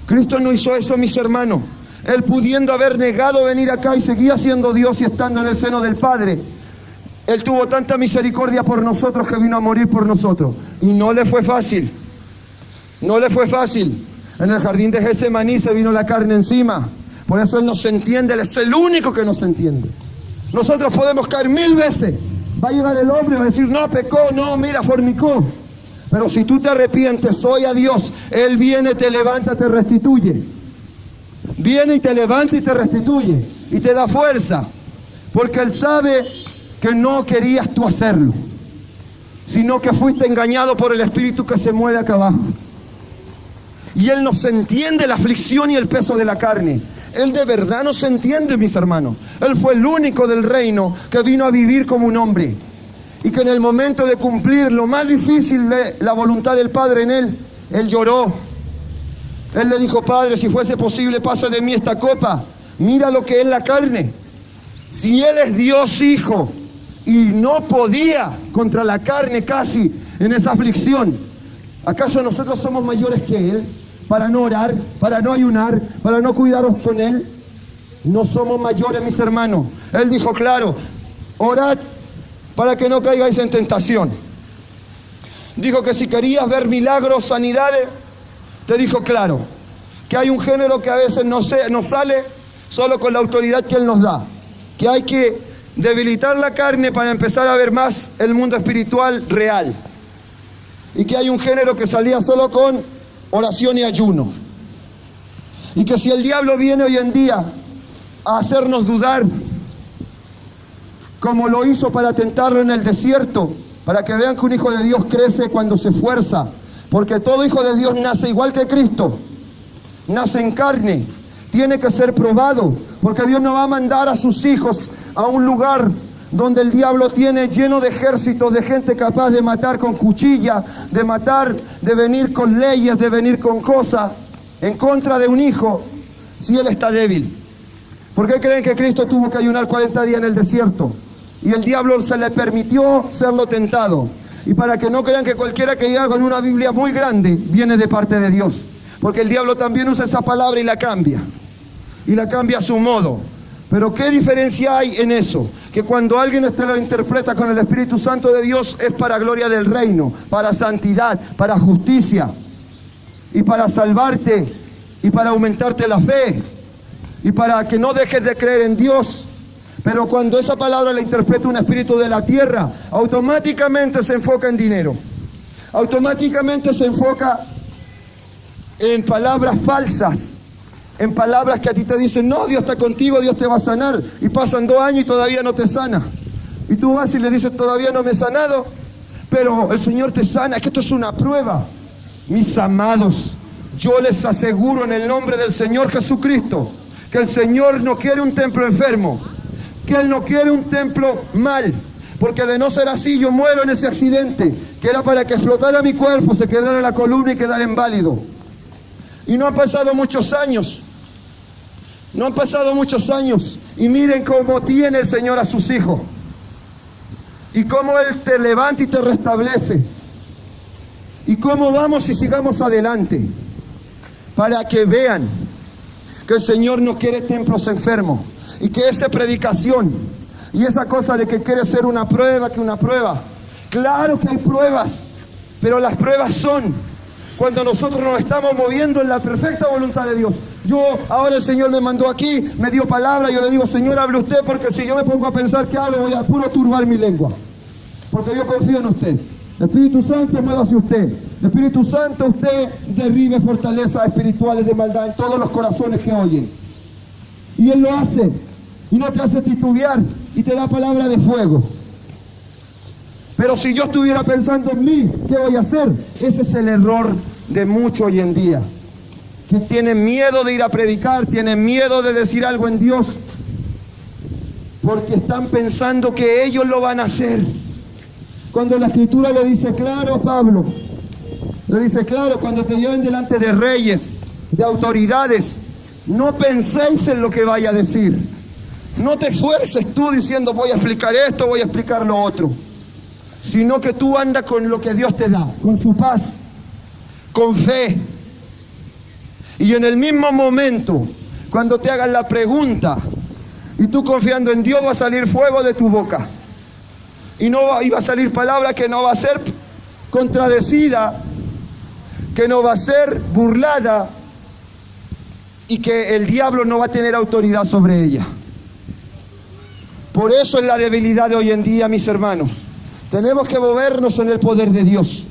Cristo no hizo eso, mis hermanos. Él, pudiendo haber negado venir acá, y seguía siendo Dios y estando en el seno del Padre, Él tuvo tanta misericordia por nosotros que vino a morir por nosotros. Y no le fue fácil. No le fue fácil. En el jardín de Getsemaní se vino la carne encima. Por eso Él nos entiende. Él es el único que nos entiende. Nosotros podemos caer 1000 veces. Va a llegar el hombre y va a decir, no, pecó, no, mira, fornicó. Pero si tú te arrepientes hoy a Dios, Él viene, te levanta, te restituye. Viene y te levanta y te restituye. Y te da fuerza. Porque Él sabe que no querías tú hacerlo, sino que fuiste engañado por el espíritu que se mueve acá abajo. Y Él nos entiende la aflicción y el peso de la carne. Él de verdad nos entiende, mis hermanos. Él fue el único del reino que vino a vivir como un hombre. Y que en el momento de cumplir lo más difícil de la voluntad del Padre en Él, Él lloró. Él le dijo, Padre, si fuese posible, pasa de mí esta copa. Mira lo que es la carne. Si Él es Dios Hijo y no podía contra la carne casi en esa aflicción, ¿acaso nosotros somos mayores que Él? Para no orar, para no ayunar, para no cuidaros con Él. No somos mayores, mis hermanos. Él dijo, claro, orad para que no caigáis en tentación. Dijo que si querías ver milagros, sanidades, te dijo claro, que hay un género que a veces no sale solo con la autoridad que Él nos da, que hay que debilitar la carne para empezar a ver más el mundo espiritual real. y que hay un género que salía solo con oración y ayuno. Y que si el diablo viene hoy en día a hacernos dudar, como lo hizo para tentarlo en el desierto, para que vean que un hijo de Dios crece cuando se esfuerza, porque todo hijo de Dios nace igual que Cristo, nace en carne, tiene que ser probado, porque Dios no va a mandar a sus hijos a un lugar donde el diablo tiene lleno de ejércitos, de gente capaz de matar con cuchilla, de matar, de venir con leyes, de venir con cosas en contra de un hijo, si él está débil. ¿Por qué creen que Cristo tuvo que ayunar 40 días en el desierto? Y el diablo se le permitió serlo tentado. Y para que no crean que cualquiera que llega con una Biblia muy grande viene de parte de Dios. Porque el diablo también usa esa palabra y la cambia. Y la cambia a su modo. Pero ¿qué diferencia hay en eso? Que cuando alguien lo interpreta con el Espíritu Santo de Dios es para gloria del reino, para santidad, para justicia, y para salvarte, y para aumentarte la fe, y para que no dejes de creer en Dios. Pero cuando esa palabra la interpreta un espíritu de la tierra, automáticamente se enfoca en dinero, automáticamente se enfoca en palabras falsas, en palabras que a ti te dicen, no, Dios está contigo, Dios te va a sanar, y pasan 2 años y todavía no te sana, y tú vas y le dices, todavía no me he sanado, pero el Señor te sana. Es que esto es una prueba. Mis amados, yo les aseguro en el nombre del Señor Jesucristo, que el Señor no quiere un templo enfermo, que Él no quiere un templo mal, porque de no ser así yo muero en ese accidente, que era para que explotara mi cuerpo, se quebrara la columna y quedara inválido. Y no han pasado muchos años, no han pasado muchos años, y miren cómo tiene el Señor a sus hijos, y cómo Él te levanta y te restablece, y cómo vamos y sigamos adelante, para que vean que el Señor no quiere templos enfermos, y que esa predicación y esa cosa de que quiere ser una prueba, que una prueba, claro que hay pruebas, pero las pruebas son cuando nosotros nos estamos moviendo en la perfecta voluntad de Dios. Ahora el Señor me mandó aquí, me dio palabra, yo le digo, Señor, hable usted, porque si yo me pongo a pensar que hablo, voy a puro turbar mi lengua, porque yo confío en usted. Espíritu Santo, muévase usted. Espíritu Santo, usted derribe fortalezas espirituales de maldad en todos los corazones que oyen. Y Él lo hace, y no te hace titubear, y te da palabra de fuego. Pero si yo estuviera pensando en mí, ¿qué voy a hacer? Ese es el error de muchos hoy en día, que tienen miedo de ir a predicar, tienen miedo de decir algo en Dios, porque están pensando que ellos lo van a hacer. Cuando la Escritura le dice claro, Pablo, le dice claro, cuando te lleven delante de reyes, de autoridades, no penséis en lo que vaya a decir. No te esfuerces tú diciendo voy a explicar esto, voy a explicar lo otro, sino que tú andas con lo que Dios te da, con su paz, con fe. Y en el mismo momento, cuando te hagan la pregunta y tú confiando en Dios, va a salir fuego de tu boca. Y va a salir palabra que no va a ser contradecida, que no va a ser burlada, y que el diablo no va a tener autoridad sobre ella. Por eso es la debilidad de hoy en día, mis hermanos. Tenemos que movernos en el poder de Dios.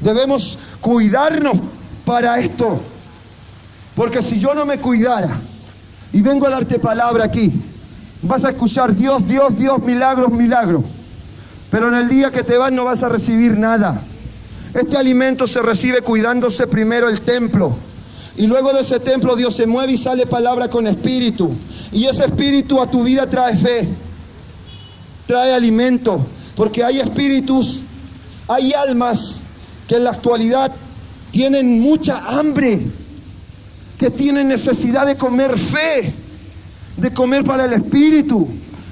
Debemos cuidarnos para esto. Porque si yo no me cuidara, y vengo a darte palabra aquí, vas a escuchar Dios, Dios, Dios, milagros, milagros. Pero en el día que te vas no vas a recibir nada. Este alimento se recibe cuidándose primero el templo. Y luego de ese templo Dios se mueve y sale palabra con espíritu. Y ese espíritu a tu vida trae fe, trae alimento. Porque hay espíritus, hay almas que en la actualidad tienen mucha hambre, que tienen necesidad de comer fe, de comer para el espíritu.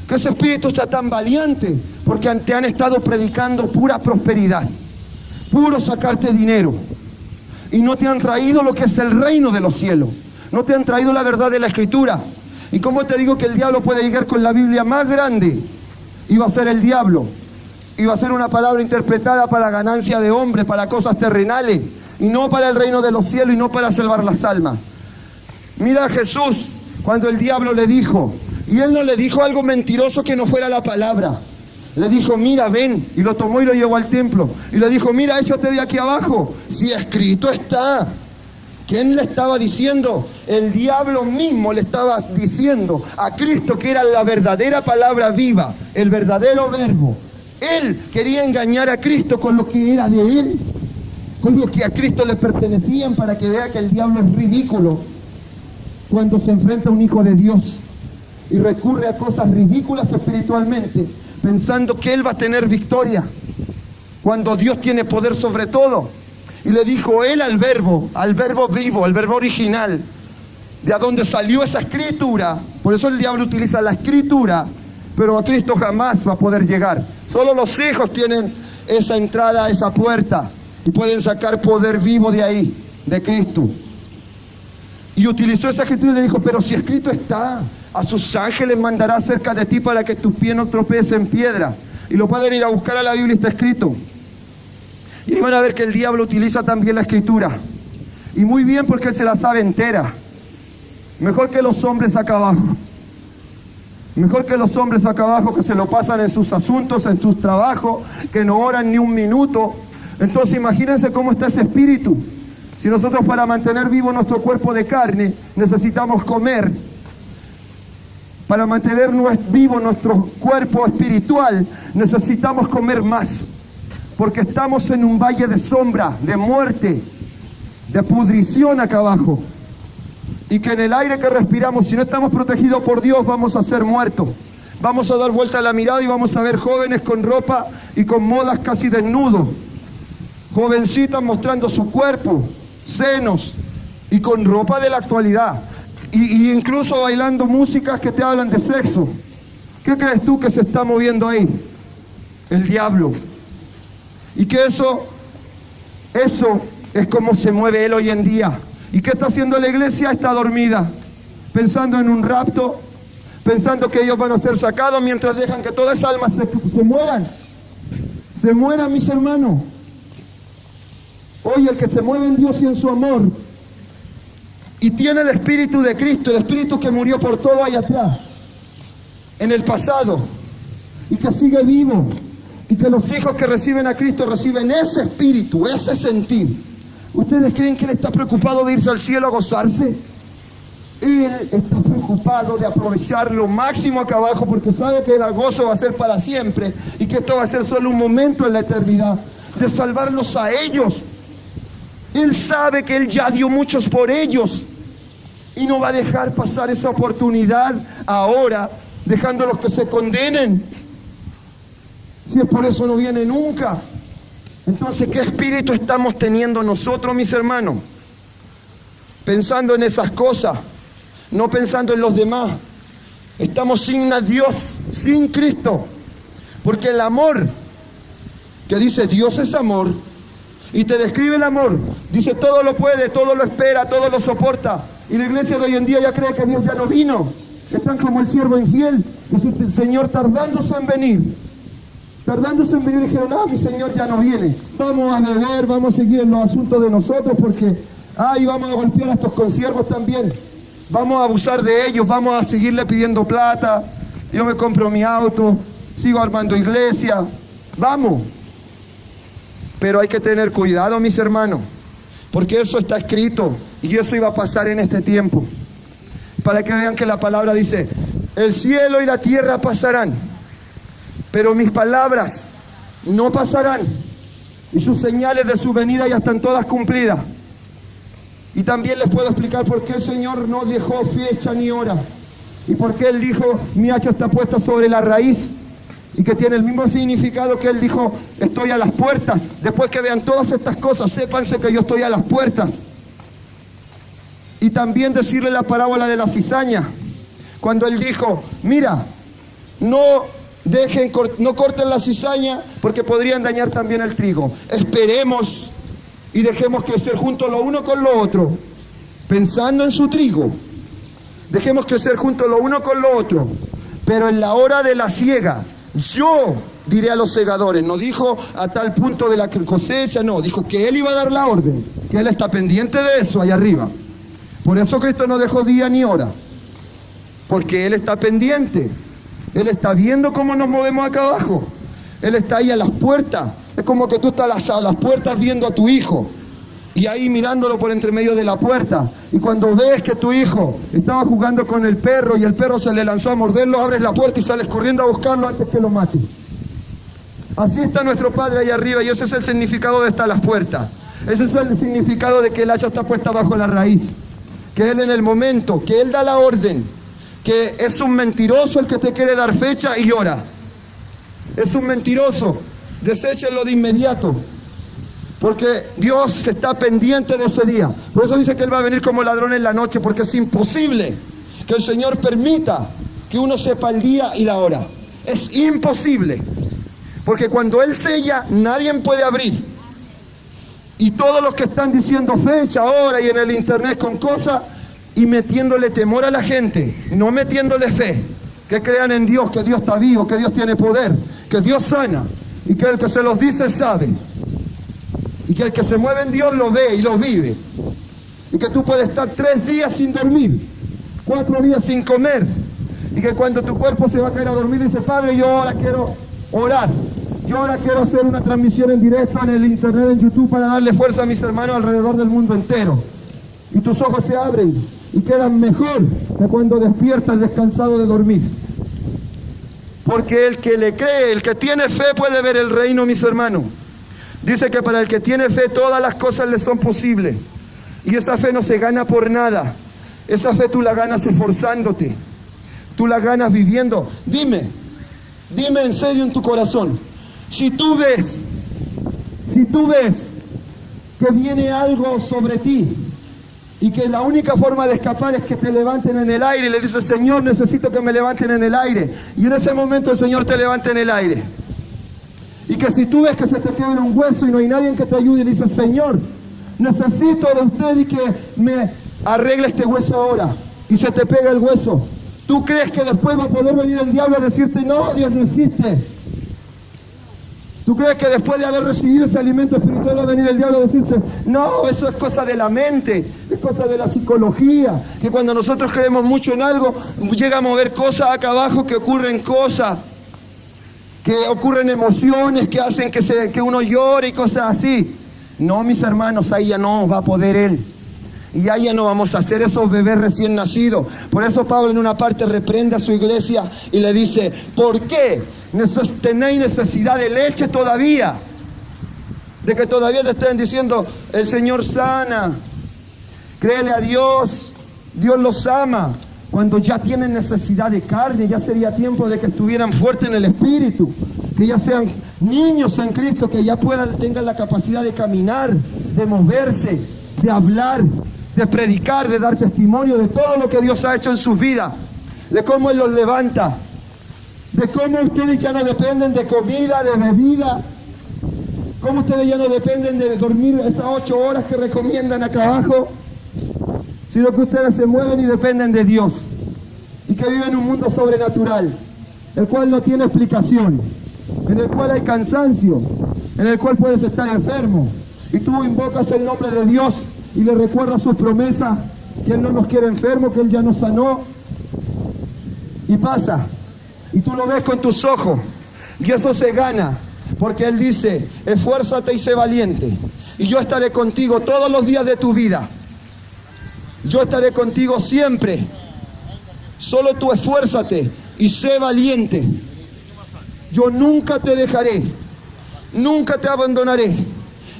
Que ese espíritu está tan valiente porque te han estado predicando pura prosperidad, puro sacarte dinero. Y no te han traído lo que es el reino de los cielos. No te han traído la verdad de la Escritura. Y como te digo que el diablo puede llegar con la Biblia más grande, y va a ser el diablo. Y va a ser una palabra interpretada para ganancia de hombre, para cosas terrenales, y no para el reino de los cielos, y no para salvar las almas. Mira a Jesús, cuando el diablo le dijo, y él no le dijo algo mentiroso que no fuera la palabra. Le dijo, mira, ven. Y lo tomó y lo llevó al templo. Y le dijo, mira, échate de aquí abajo. Si escrito está. ¿Quién le estaba diciendo? El diablo mismo le estaba diciendo a Cristo, que era la verdadera palabra viva, el verdadero verbo. Él quería engañar a Cristo con lo que era de él, con lo que a Cristo le pertenecían, para que vea que el diablo es ridículo cuando se enfrenta a un hijo de Dios y recurre a cosas ridículas espiritualmente, pensando que él va a tener victoria, cuando Dios tiene poder sobre todo. Y le dijo él al verbo vivo, al verbo original, de a donde salió esa escritura. Por eso el diablo utiliza la escritura, pero a Cristo jamás va a poder llegar. Solo los hijos tienen esa entrada, esa puerta, y pueden sacar poder vivo de ahí, de Cristo. Y utilizó esa escritura y le dijo, pero si escrito está, a sus ángeles mandará cerca de ti para que tus pies no tropiecen en piedra. Y lo pueden ir a buscar a la Biblia, está escrito. Y van a ver que el diablo utiliza también la escritura. Y muy bien, porque él se la sabe entera. Mejor que los hombres acá abajo. Mejor que los hombres acá abajo, que se lo pasan en sus asuntos, en sus trabajos, que no oran ni un minuto. Entonces imagínense cómo está ese espíritu. Si nosotros, para mantener vivo nuestro cuerpo de carne, necesitamos comer. Para mantener vivo nuestro cuerpo espiritual, necesitamos comer más. Porque estamos en un valle de sombra, de muerte, de pudrición acá abajo. Y que en el aire que respiramos, si no estamos protegidos por Dios, vamos a ser muertos. Vamos a dar vuelta a la mirada y vamos a ver jóvenes con ropa y con modas casi desnudos. Jovencitas mostrando su cuerpo, senos, y con ropa de la actualidad. Y incluso bailando músicas que te hablan de sexo. ¿Qué crees tú que se está moviendo ahí? El diablo. Y que eso es como se mueve él hoy en día. ¿Y qué está haciendo la iglesia? Está dormida, pensando en un rapto, pensando que ellos van a ser sacados, mientras dejan que todas esas almas se mueran, mis hermanos. Hoy el que se mueve en Dios y en su amor, y tiene el Espíritu de Cristo, el Espíritu que murió por todo allá atrás, en el pasado, y que sigue vivo, y que los hijos que reciben a Cristo reciben ese espíritu, ese sentir. ¿Ustedes creen que Él está preocupado de irse al cielo a gozarse? Él está preocupado de aprovechar lo máximo acá abajo, porque sabe que el gozo va a ser para siempre y que esto va a ser solo un momento en la eternidad, de salvarlos a ellos. Él sabe que Él ya dio muchos por ellos y no va a dejar pasar esa oportunidad ahora, dejándolos que se condenen. Si es por eso, no viene nunca. Entonces, ¿qué espíritu estamos teniendo nosotros, mis hermanos? Pensando en esas cosas, no pensando en los demás. Estamos sin a Dios, sin Cristo. Porque el amor, que dice Dios es amor, y te describe el amor, dice todo lo puede, todo lo espera, todo lo soporta. Y la iglesia de hoy en día ya cree que Dios ya no vino. Están como el siervo infiel, que el Señor tardándose en venir. Dijeron, mi Señor ya no viene. Vamos a beber, vamos a seguir en los asuntos de nosotros, porque vamos a golpear a estos consiervos también. Vamos a abusar de ellos, vamos a seguirle pidiendo plata. Yo me compro mi auto, sigo armando iglesia. Vamos. Pero hay que tener cuidado, mis hermanos, porque eso está escrito y eso iba a pasar en este tiempo. Para que vean que la palabra dice, el cielo y la tierra pasarán, pero mis palabras no pasarán, y sus señales de su venida ya están todas cumplidas. Y también les puedo explicar por qué el Señor no dejó fecha ni hora, y por qué Él dijo, mi hacha está puesta sobre la raíz, y que tiene el mismo significado que Él dijo, estoy a las puertas. Después que vean todas estas cosas, sépanse que yo estoy a las puertas. Y también decirle la parábola de la cizaña, cuando Él dijo, mira, no corten la cizaña, porque podrían dañar también el trigo. Esperemos y dejemos crecer juntos lo uno con lo otro, pensando en su trigo. Dejemos crecer juntos lo uno con lo otro, pero en la hora de la siega, yo diré a los segadores. No dijo a tal punto de la cosecha, no, dijo que Él iba a dar la orden, que Él está pendiente de eso allá arriba. Por eso Cristo no dejó día ni hora, porque Él está pendiente. Él está viendo cómo nos movemos acá abajo. Él está ahí a las puertas. Es como que tú estás a las puertas viendo a tu hijo. Y ahí mirándolo por entre medio de la puerta. Y cuando ves que tu hijo estaba jugando con el perro y el perro se le lanzó a morderlo, abres la puerta y sales corriendo a buscarlo antes que lo mate. Así está nuestro Padre ahí arriba, y ese es el significado de estar a las puertas. Ese es el significado de que el hacha está puesta bajo la raíz. Que Él en el momento, que Él da la orden, que es un mentiroso el que te quiere dar fecha y hora. Es un mentiroso, deséchenlo de inmediato. Porque Dios está pendiente de ese día. Por eso dice que Él va a venir como ladrón en la noche, porque es imposible que el Señor permita que uno sepa el día y la hora. Es imposible. Porque cuando Él sella, nadie puede abrir. Y todos los que están diciendo fecha, hora y en el internet con cosas y metiéndole temor a la gente, no metiéndole fe, que crean en Dios, que Dios está vivo, que Dios tiene poder, que Dios sana y que el que se los dice sabe. Y que el que se mueve en Dios lo ve y lo vive. Y que tú puedes estar 3 días sin dormir, 4 días sin comer. Y que cuando tu cuerpo se va a caer a dormir, dice, Padre, yo ahora quiero orar. Yo ahora quiero hacer una transmisión en directo en el internet, en YouTube, para darle fuerza a mis hermanos alrededor del mundo entero. Y tus ojos se abren y quedan mejor que cuando despiertas descansado de dormir. Porque el que le cree, el que tiene fe puede ver el reino, mis hermanos. Dice que para el que tiene fe todas las cosas le son posibles. Y esa fe no se gana por nada. Esa fe tú la ganas esforzándote. Tú la ganas viviendo. Dime en serio en tu corazón. Si tú ves que viene algo sobre ti y que la única forma de escapar es que te levanten en el aire y le dices, Señor, necesito que me levanten en el aire. Y en ese momento el Señor te levanta en el aire. Y que si tú ves que se te quiebra un hueso y no hay nadie que te ayude y le dices, Señor, necesito de usted y que me arregle este hueso ahora. Y se te pega el hueso. ¿Tú crees que después va a poder venir el diablo a decirte, no, Dios no existe? ¿Tú crees que después de haber recibido ese alimento espiritual va a venir el diablo a decirte, no, eso es cosa de la mente, es cosa de la psicología, que cuando nosotros creemos mucho en algo, llega a mover cosas acá abajo, que ocurren cosas, que ocurren emociones que hacen que uno llore y cosas así? No, mis hermanos, ahí ya no va a poder Él. Y ahí ya no vamos a ser esos bebés recién nacidos. Por eso Pablo en una parte reprende a su iglesia y le dice, ¿por qué tenéis necesidad de leche todavía? De que todavía te estén diciendo, el Señor sana, créele a Dios, Dios los ama. Cuando ya tienen necesidad de carne, ya sería tiempo de que estuvieran fuertes en el espíritu, que ya sean niños en Cristo, que ya tengan la capacidad de caminar, de moverse, de hablar, de predicar, de dar testimonio de todo lo que Dios ha hecho en sus vidas, de cómo Él los levanta, de cómo ustedes ya no dependen de comida, de bebida, cómo ustedes ya no dependen de dormir esas 8 horas que recomiendan acá abajo, sino que ustedes se mueven y dependen de Dios, y que viven en un mundo sobrenatural, el cual no tiene explicación, en el cual hay cansancio, en el cual puedes estar enfermo, y tú invocas el nombre de Dios y le recuerdas sus promesas, que Él no nos quiere enfermos, que Él ya nos sanó, y pasa, y tú lo ves con tus ojos, y eso se gana, porque Él dice, esfuérzate y sé valiente, y yo estaré contigo todos los días de tu vida. Yo estaré contigo siempre. Solo tú esfuérzate y sé valiente. Yo nunca te dejaré, nunca te abandonaré.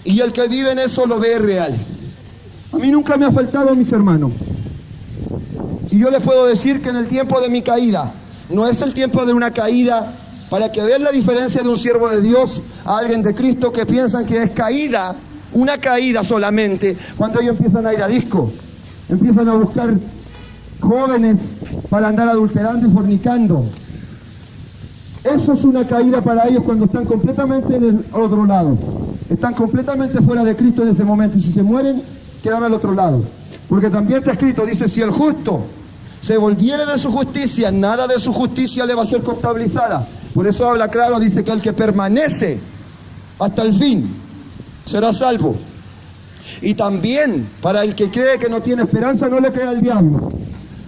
Y el que vive en eso lo ve real. A mí nunca me ha faltado, mis hermanos. Y yo les puedo decir que en el tiempo de mi caída, no es el tiempo de una caída, para que vean la diferencia de un siervo de Dios a alguien de Cristo, que piensan que es caída, una caída solamente, cuando ellos empiezan a ir a disco. Empiezan a buscar jóvenes para andar adulterando y fornicando. Eso es una caída para ellos cuando están completamente en el otro lado. Están completamente fuera de Cristo en ese momento. Y si se mueren, quedan al otro lado. Porque también está escrito, dice, si el justo se volviere de su justicia, nada de su justicia le va a ser contabilizada. Por eso habla claro, dice que el que permanece hasta el fin será salvo. Y también, para el que cree que no tiene esperanza, no le crea al diablo.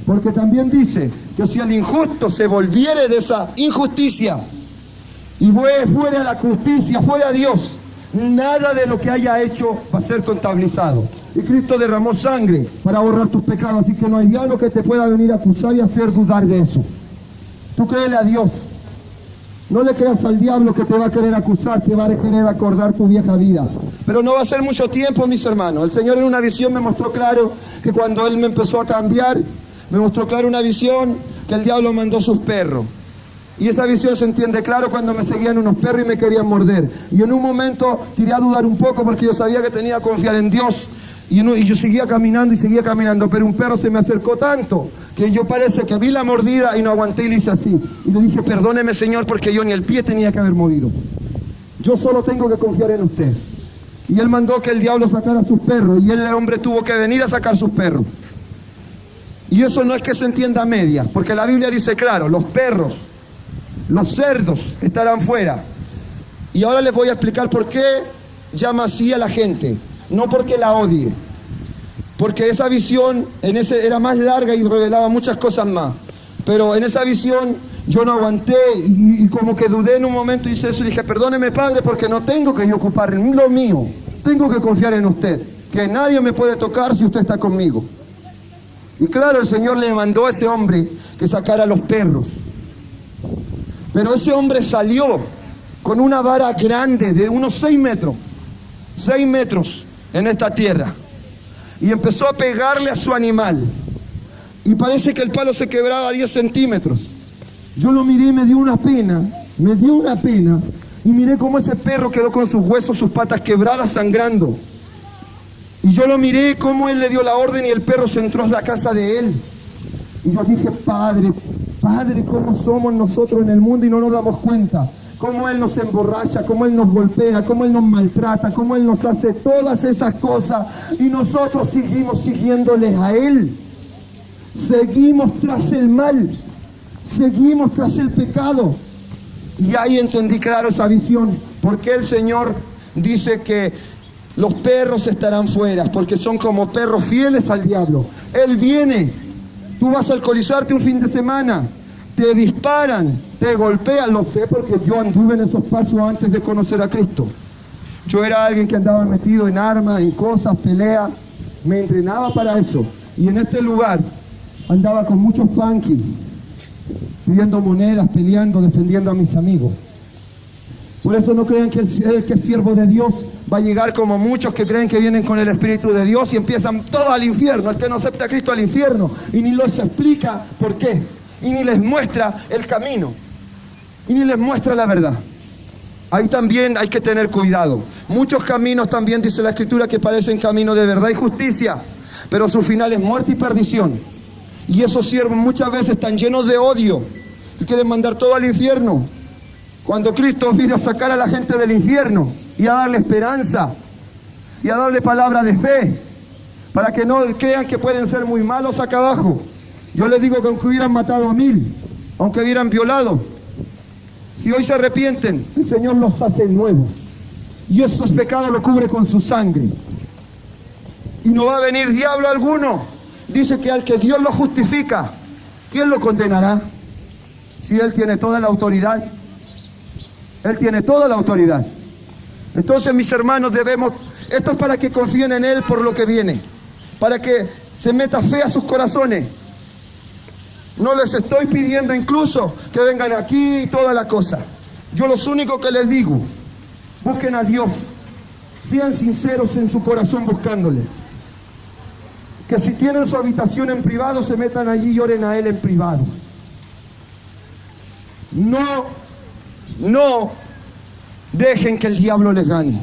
Porque también dice que si el injusto se volviere de esa injusticia y fuera a la justicia, fuera a Dios, nada de lo que haya hecho va a ser contabilizado. Y Cristo derramó sangre para borrar tus pecados, así que no hay diablo que te pueda venir a acusar y hacer dudar de eso. Tú créele a Dios. No le creas al diablo que te va a querer acusar, te va a querer acordar tu vieja vida. Pero no va a ser mucho tiempo, mis hermanos. El Señor en una visión me mostró claro que cuando Él me empezó a cambiar, me mostró claro una visión que el diablo mandó sus perros. Y esa visión se entiende claro cuando me seguían unos perros y me querían morder. Y en un momento tiré a dudar un poco porque yo sabía que tenía que confiar en Dios. Y yo seguía caminando, pero un perro se me acercó tanto que yo parece que vi la mordida y no aguanté y le hice así. Y le dije, perdóneme, Señor, porque yo ni el pie tenía que haber movido. Yo solo tengo que confiar en usted. Y Él mandó que el diablo sacara a sus perros y el hombre tuvo que venir a sacar sus perros. Y eso no es que se entienda a media, porque la Biblia dice claro, los perros, los cerdos estarán fuera. Y ahora les voy a explicar por qué llama así a la gente. No porque la odie, porque esa visión era más larga y revelaba muchas cosas más. Pero en esa visión yo no aguanté y como que dudé en un momento y hice eso y dije, perdóneme, Padre, porque no tengo que yo ocupar lo mío. Tengo que confiar en usted, que nadie me puede tocar si usted está conmigo. Y claro, el Señor le mandó a ese hombre que sacara a los perros. Pero ese hombre salió con una vara grande de unos 6 metros. 6 metros en esta tierra. Y empezó a pegarle a su animal. Y parece que el palo se quebraba a 10 centímetros. Yo lo miré y me dio una pena. Y miré cómo ese perro quedó con sus huesos, sus patas quebradas, sangrando. Y yo lo miré cómo él le dio la orden y el perro se entró a la casa de él. Y yo dije, Padre, ¿cómo somos nosotros en el mundo y no nos damos cuenta? Cómo Él nos emborracha, cómo Él nos golpea, cómo Él nos maltrata, cómo Él nos hace todas esas cosas y nosotros seguimos siguiéndole a Él. Seguimos tras el mal, seguimos tras el pecado. Y ahí entendí claro esa visión, porque el Señor dice que los perros estarán fuera, porque son como perros fieles al diablo. Él viene, tú vas a alcoholizarte un fin de semana, te disparan, te golpean, lo sé porque yo anduve en esos pasos antes de conocer a Cristo. Yo era alguien que andaba metido en armas, en cosas, peleas, me entrenaba para eso. Y en este lugar andaba con muchos punkies, pidiendo monedas, peleando, defendiendo a mis amigos. Por eso no crean que el que es siervo de Dios va a llegar como muchos que creen que vienen con el Espíritu de Dios y empiezan todo al infierno, el que no acepta a Cristo al infierno, y ni les explica por qué. Y ni les muestra el camino, y ni les muestra la verdad. Ahí también hay que tener cuidado. Muchos caminos también, dice la Escritura, que parecen caminos de verdad y justicia, pero su final es muerte y perdición. Y esos siervos muchas veces están llenos de odio y quieren mandar todo al infierno, cuando Cristo vino a sacar a la gente del infierno y a darle esperanza y a darle palabra de fe, para que no crean que pueden ser muy malos acá abajo. Yo les digo que aunque hubieran matado a 1000, aunque hubieran violado, si hoy se arrepienten, el Señor los hace nuevos. Y esos pecados los cubre con su sangre. Y no va a venir diablo alguno. Dice que al que Dios lo justifica, ¿quién lo condenará? Si Él tiene toda la autoridad. Él tiene toda la autoridad. Entonces, mis hermanos, esto es para que confíen en Él por lo que viene, para que se meta fe a sus corazones. No les estoy pidiendo incluso que vengan aquí y toda la cosa. Yo lo único que les digo, busquen a Dios, sean sinceros en su corazón buscándole. Que si tienen su habitación en privado, se metan allí y oren a Él en privado. No dejen que el diablo les gane.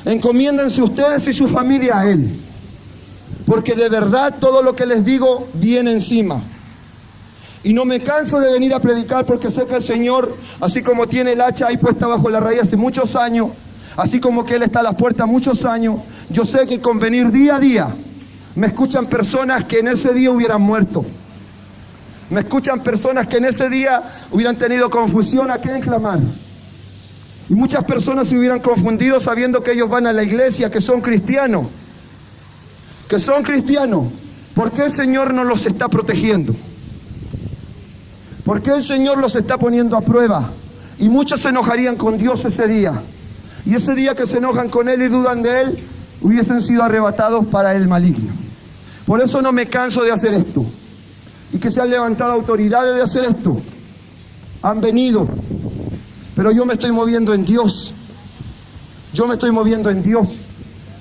Encomiéndense ustedes y su familia a Él, porque de verdad todo lo que les digo viene encima. Y no me canso de venir a predicar porque sé que el Señor, así como tiene el hacha ahí puesta bajo la raíz hace muchos años, así como que Él está a las puertas muchos años, yo sé que con venir día a día, me escuchan personas que en ese día hubieran muerto. Me escuchan personas que en ese día hubieran tenido confusión a quién clamar. Y muchas personas se hubieran confundido sabiendo que ellos van a la iglesia, que son cristianos. ¿Por qué el Señor no los está protegiendo? ¿Por qué el Señor los está poniendo a prueba? Y muchos se enojarían con Dios ese día. Y ese día que se enojan con Él y dudan de Él, hubiesen sido arrebatados para el maligno. Por eso no me canso de hacer esto. Y que se han levantado autoridades de hacer esto. Han venido. Pero yo me estoy moviendo en Dios. Yo me estoy moviendo en Dios.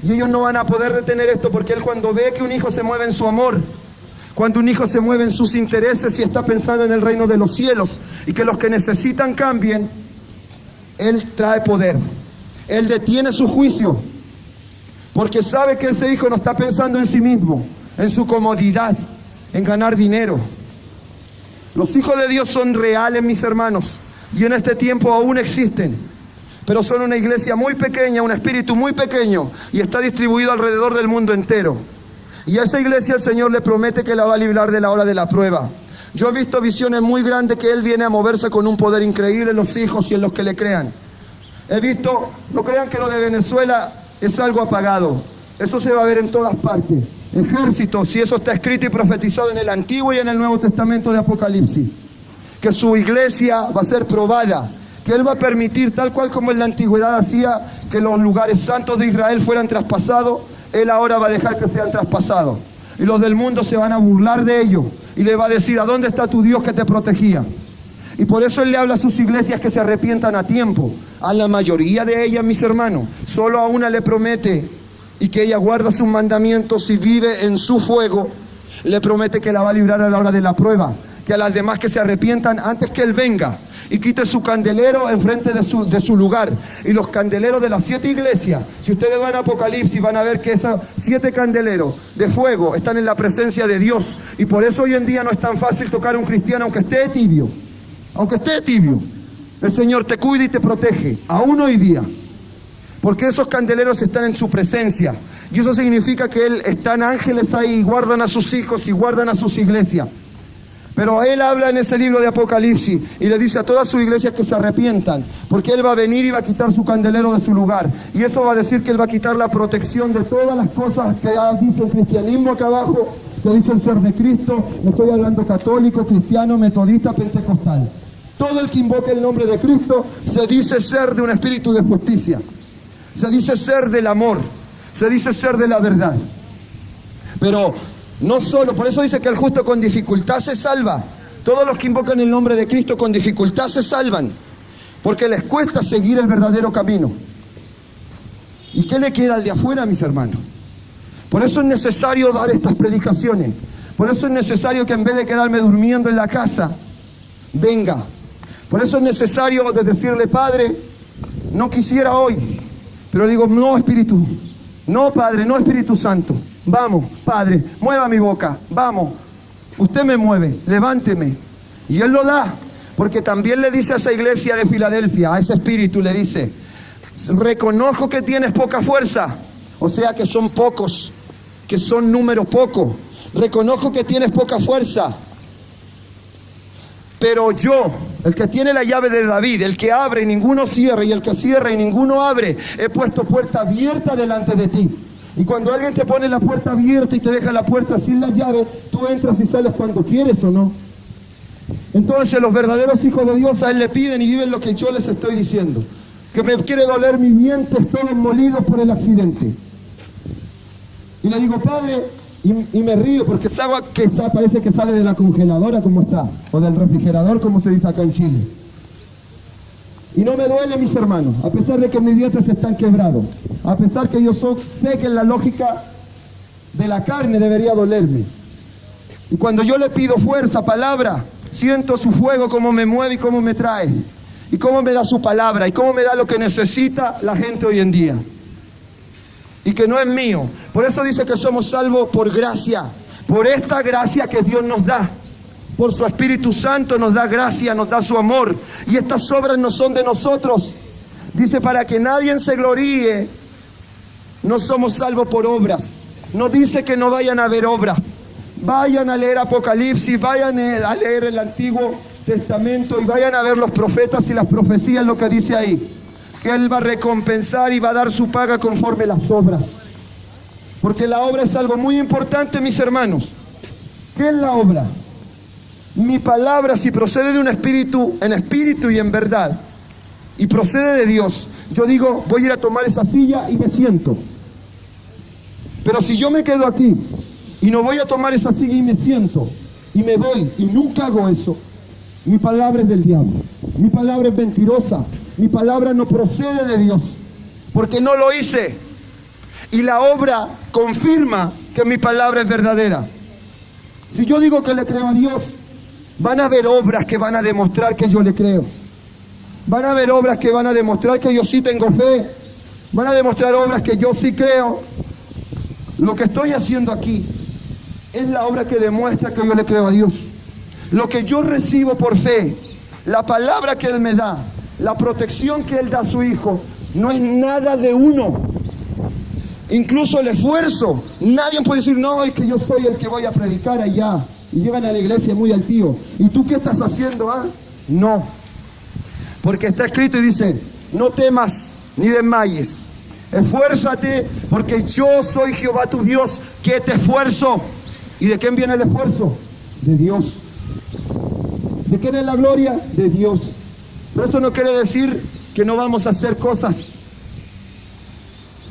Y ellos no van a poder detener esto, porque Él, cuando ve que un hijo se mueve en su amor, cuando un hijo se mueve en sus intereses y está pensando en el reino de los cielos y que los que necesitan cambien, Él trae poder. Él detiene su juicio, porque sabe que ese hijo no está pensando en sí mismo, en su comodidad, en ganar dinero. Los hijos de Dios son reales, mis hermanos, y en este tiempo aún existen, pero son una iglesia muy pequeña, un espíritu muy pequeño, y está distribuido alrededor del mundo entero. Y a esa iglesia el Señor le promete que la va a librar de la hora de la prueba. Yo he visto visiones muy grandes que Él viene a moverse con un poder increíble en los hijos y en los que le crean. He visto, no crean que lo de Venezuela es algo apagado. Eso se va a ver en todas partes. Ejércitos, si eso está escrito y profetizado en el Antiguo y en el Nuevo Testamento de Apocalipsis. Que su iglesia va a ser probada. Que Él va a permitir, tal cual como en la antigüedad hacía, que los lugares santos de Israel fueran traspasados. Él ahora va a dejar que sean traspasados. Y los del mundo se van a burlar de ellos. Y le va a decir, ¿a dónde está tu Dios que te protegía? Y por eso Él le habla a sus iglesias que se arrepientan a tiempo. A la mayoría de ellas, mis hermanos, solo a una le promete, y que ella guarda sus mandamientos y vive en su fuego, le promete que la va a librar a la hora de la prueba. Que a las demás que se arrepientan antes que Él venga y quite su candelero enfrente de su lugar. Y los candeleros de las 7 iglesias, si ustedes van a Apocalipsis, van a ver que esos 7 candeleros de fuego están en la presencia de Dios. Y por eso hoy en día no es tan fácil tocar a un cristiano, aunque esté tibio. Aunque esté tibio, el Señor te cuida y te protege, aún hoy día. Porque esos candeleros están en su presencia. Y eso significa que están ángeles ahí, y guardan a sus hijos y guardan a sus iglesias. Pero Él habla en ese libro de Apocalipsis y le dice a todas sus iglesias que se arrepientan, porque Él va a venir y va a quitar su candelero de su lugar. Y eso va a decir que Él va a quitar la protección de todas las cosas que dice el cristianismo acá abajo, que dice el ser de Cristo. No estoy hablando católico, cristiano, metodista, pentecostal. Todo el que invoca el nombre de Cristo se dice ser de un espíritu de justicia. Se dice ser del amor. Se dice ser de la verdad. Pero no solo, por eso dice que el justo con dificultad se salva. Todos los que invocan el nombre de Cristo con dificultad se salvan, porque les cuesta seguir el verdadero camino. ¿Y qué le queda al de afuera, mis hermanos? Por eso es necesario dar estas predicaciones. Por eso es necesario que en vez de quedarme durmiendo en la casa, venga. Por eso es necesario de decirle, Padre, no quisiera hoy, pero digo, no, Espíritu, no, Padre, no, Espíritu Santo. Vamos, Padre, mueva mi boca, vamos, usted me mueve, levánteme. Y Él lo da, porque también le dice a esa iglesia de Filadelfia, a ese espíritu le dice, reconozco que tienes poca fuerza, o sea que son pocos, que son números pocos, reconozco que tienes poca fuerza, pero yo, el que tiene la llave de David, el que abre y ninguno cierra, y el que cierra y ninguno abre, he puesto puerta abierta delante de ti. Y cuando alguien te pone la puerta abierta y te deja la puerta sin la llave, tú entras y sales cuando quieres o no. Entonces los verdaderos hijos de Dios a Él le piden y viven lo que yo les estoy diciendo. Que me quiere doler mis dientes todos molidos por el accidente. Y le digo, Padre, y me río porque esa agua que parece que sale de la congeladora como está, o del refrigerador como se dice acá en Chile. Y no me duele, mis hermanos, a pesar de que mis dientes están quebrados, a pesar que yo sé que en la lógica de la carne debería dolerme. Y cuando yo le pido fuerza, palabra, siento su fuego, cómo me mueve y cómo me trae, y cómo me da su palabra, y cómo me da lo que necesita la gente hoy en día. Y que no es mío. Por eso dice que somos salvos por gracia, por esta gracia que Dios nos da. Por su Espíritu Santo nos da gracia, nos da su amor. Y estas obras no son de nosotros. Dice, para que nadie se gloríe, no somos salvos por obras. No dice que no vayan a ver obras. Vayan a leer Apocalipsis, vayan a leer el Antiguo Testamento y vayan a ver los profetas y las profecías, lo que dice ahí. Que Él va a recompensar y va a dar su paga conforme las obras. Porque la obra es algo muy importante, mis hermanos. ¿Qué es la obra? Mi palabra, si procede de un espíritu, en espíritu y en verdad, y procede de Dios, yo digo, voy a ir a tomar esa silla y me siento. Pero si yo me quedo aquí y no voy a tomar esa silla y me siento y me voy y nunca hago eso, mi palabra es del diablo, mi palabra es mentirosa, mi palabra no procede de Dios, porque no lo hice. Y la obra confirma que mi palabra es verdadera. Si yo digo que le creo a Dios, van a haber obras que van a demostrar que yo le creo. Van a haber obras que van a demostrar que yo sí tengo fe. Van a demostrar obras que yo sí creo. Lo que estoy haciendo aquí es la obra que demuestra que yo le creo a Dios. Lo que yo recibo por fe, la palabra que Él me da, la protección que Él da a su Hijo, no es nada de uno. Incluso el esfuerzo. Nadie puede decir, no, es que yo soy el que voy a predicar allá. Y llegan a la iglesia muy altivos. ¿Y tú qué estás haciendo? No. Porque está escrito y dice, no temas ni desmayes. Esfuérzate porque yo soy Jehová tu Dios, que te esfuerzo. ¿Y de quién viene el esfuerzo? De Dios. ¿De quién es la gloria? De Dios. Pero eso no quiere decir que no vamos a hacer cosas.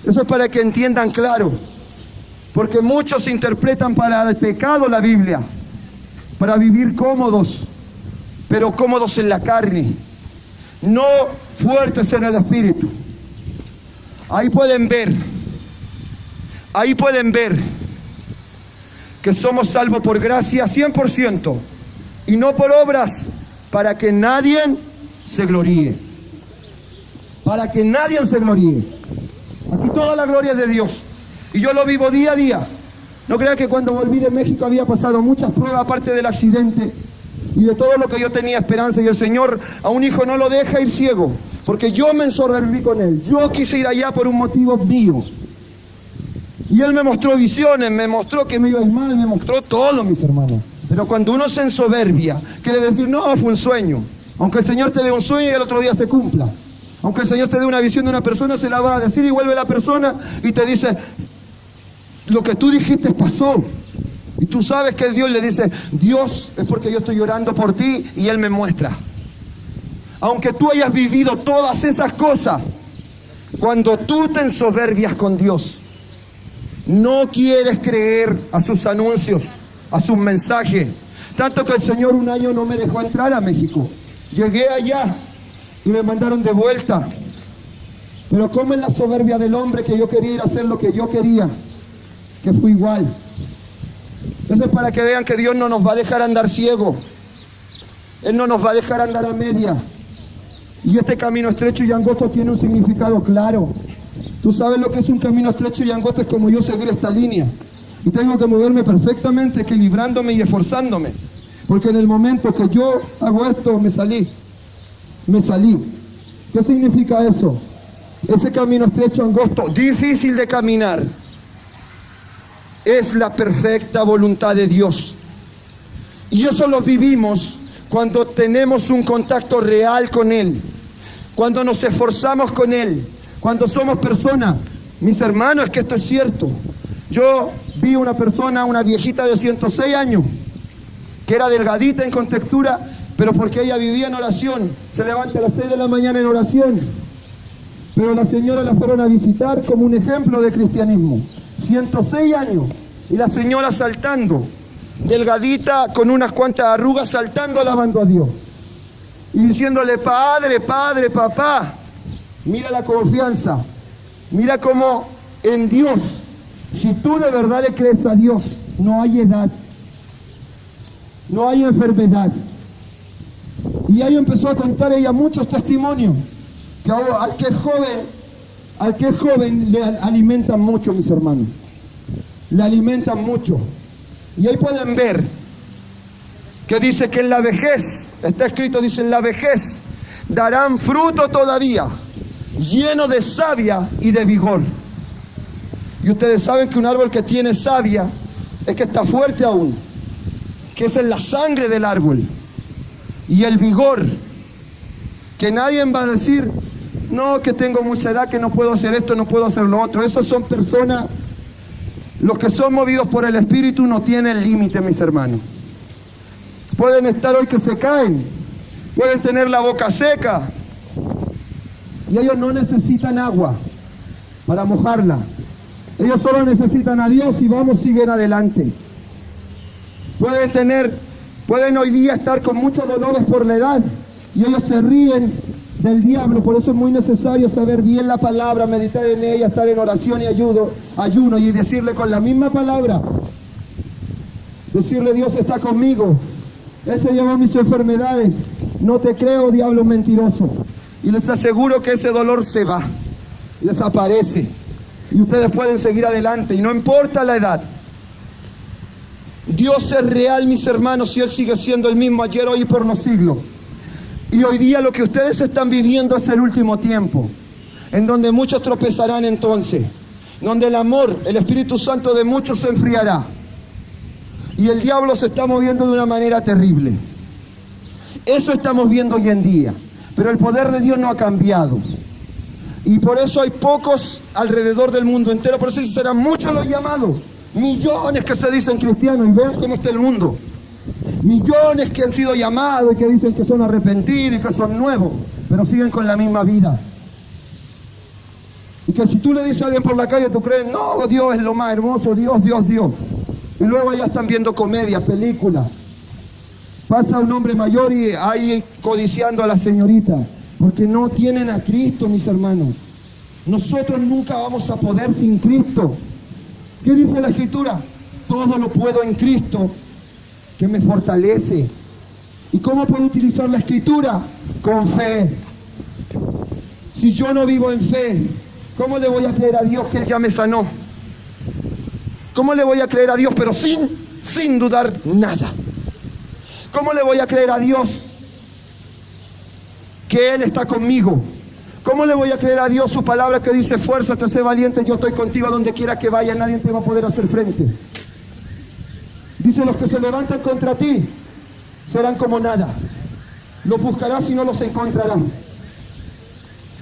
Eso es para que entiendan claro. Porque muchos interpretan para el pecado la Biblia, para vivir cómodos, pero cómodos en la carne, no fuertes en el espíritu. Ahí pueden ver que somos salvos por gracia 100% y no por obras, para que nadie se gloríe. Para que nadie se gloríe. Aquí toda la gloria es de Dios. Y yo lo vivo día a día. No crean que cuando volví de México había pasado muchas pruebas aparte del accidente y de todo lo que yo tenía esperanza. Y el Señor a un hijo no lo deja ir ciego, porque yo me ensoberbí con Él. Yo quise ir allá por un motivo mío. Y Él me mostró visiones, me mostró que me iba a ir mal, me mostró todo, mis hermanos. Pero cuando uno se ensoberbia, quiere decir, no, fue un sueño. Aunque el Señor te dé un sueño y el otro día se cumpla. Aunque el Señor te dé una visión de una persona, se la va a decir y vuelve la persona y te dice, lo que tú dijiste pasó. Y tú sabes que Dios le dice, Dios, es porque yo estoy llorando por ti, y Él me muestra. Aunque tú hayas vivido todas esas cosas, cuando tú te ensoberbias con Dios, no quieres creer a sus anuncios, a sus mensajes. Tanto que el Señor un año no me dejó entrar a México. Llegué allá y me mandaron de vuelta. Pero como en la soberbia del hombre, que yo quería ir a hacer lo que yo quería, que fue igual. Eso es para que vean que Dios no nos va a dejar andar ciego. Él no nos va a dejar andar a media. Y este camino estrecho y angosto tiene un significado claro. Tú sabes lo que es un camino estrecho y angosto, es como yo seguir esta línea. Y tengo que moverme perfectamente, equilibrándome y esforzándome. Porque en el momento que yo hago esto, me salí. ¿Qué significa eso? Ese camino estrecho, angosto, difícil de caminar, es la perfecta voluntad de Dios. Y eso lo vivimos cuando tenemos un contacto real con Él, cuando nos esforzamos con Él, cuando somos personas. Mis hermanos, es que esto es cierto. Yo vi una persona, una viejita de 106 años, que era delgadita en contextura, pero porque ella vivía en oración. Se levanta a las 6 de la mañana en oración. Pero la señora la fueron a visitar como un ejemplo de cristianismo. 106 años. Y la señora saltando, delgadita, con unas cuantas arrugas, saltando, alabando a Dios. Y diciéndole, Padre, Padre, Papá. Mira la confianza. Mira cómo en Dios, si tú de verdad le crees a Dios, no hay edad, no hay enfermedad. Y ahí empezó a contar ella muchos testimonios, que al que es joven le alimentan mucho, mis hermanos. Le alimentan mucho. Y ahí pueden ver que dice que en la vejez, está escrito, dice, en la vejez darán fruto todavía, lleno de savia y de vigor. Y ustedes saben que un árbol que tiene savia es que está fuerte aún, que es en la sangre del árbol. Y el vigor, que nadie va a decir, no, que tengo mucha edad, que no puedo hacer esto, no puedo hacer lo otro. Esos son personas, los que son movidos por el Espíritu no tienen límite, mis hermanos. Pueden estar hoy que se caen, pueden tener la boca seca, y ellos no necesitan agua para mojarla. Ellos solo necesitan a Dios y vamos, siguen adelante. Pueden hoy día estar con muchos dolores por la edad y ellos se ríen del diablo. Por eso es muy necesario saber bien la palabra, meditar en ella, estar en oración y ayuno y decirle con la misma palabra, decirle: Dios está conmigo, Él se llevó mis enfermedades, no te creo, diablo mentiroso. Y les aseguro que ese dolor se va, desaparece, y ustedes pueden seguir adelante, y no importa la edad. Dios es real, mis hermanos, y Él sigue siendo el mismo ayer, hoy y por los siglos. Y hoy día lo que ustedes están viviendo es el último tiempo, en donde muchos tropezarán entonces, donde el amor, el Espíritu Santo de muchos se enfriará, y el diablo se está moviendo de una manera terrible. Eso estamos viendo hoy en día, pero el poder de Dios no ha cambiado. Y por eso hay pocos alrededor del mundo entero, por eso serán muchos los llamados. Millones que se dicen cristianos, y vean cómo está el mundo. Millones que han sido llamados y que dicen que son arrepentidos y que son nuevos, pero siguen con la misma vida. Y que si tú le dices a alguien por la calle, tú crees: no, Dios es lo más hermoso, Dios, Dios, Dios. Y luego allá están viendo comedias, películas. Pasa un hombre mayor y ahí codiciando a la señorita, porque no tienen a Cristo, mis hermanos. Nosotros nunca vamos a poder sin Cristo. ¿Qué dice la Escritura? Todo lo puedo en Cristo, que me fortalece. ¿Y cómo puedo utilizar la Escritura? Con fe. Si yo no vivo en fe, ¿cómo le voy a creer a Dios que Él ya me sanó? ¿Cómo le voy a creer a Dios, pero sin dudar nada? ¿Cómo le voy a creer a Dios que Él está conmigo? ¿Cómo le voy a creer a Dios su palabra que dice: fuérzate, sé valiente, yo estoy contigo a donde quiera que vaya, nadie te va a poder hacer frente? Dice: los que se levantan contra ti serán como nada, los buscarás y no los encontrarás.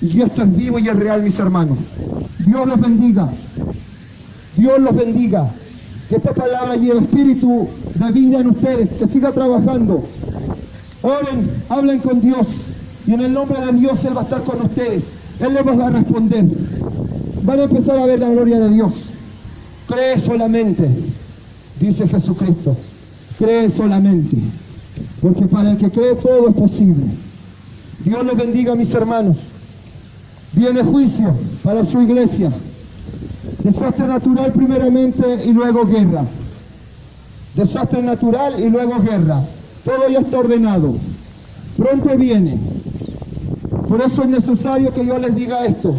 Y esto es vivo y es real, mis hermanos. Dios los bendiga, Dios los bendiga, que esta palabra lleve espíritu de vida en ustedes, que siga trabajando. Oren, hablen con Dios, y en el nombre de Dios Él va a estar con ustedes. Él les va a responder. Van a empezar a ver la gloria de Dios. Cree solamente, dice Jesucristo. Cree solamente, porque para el que cree todo es posible. Dios los bendiga, mis hermanos. Viene juicio para su iglesia. Desastre natural primeramente y luego guerra. Desastre natural y luego guerra. Todo ya está ordenado. Pronto viene. Por eso es necesario que yo les diga esto,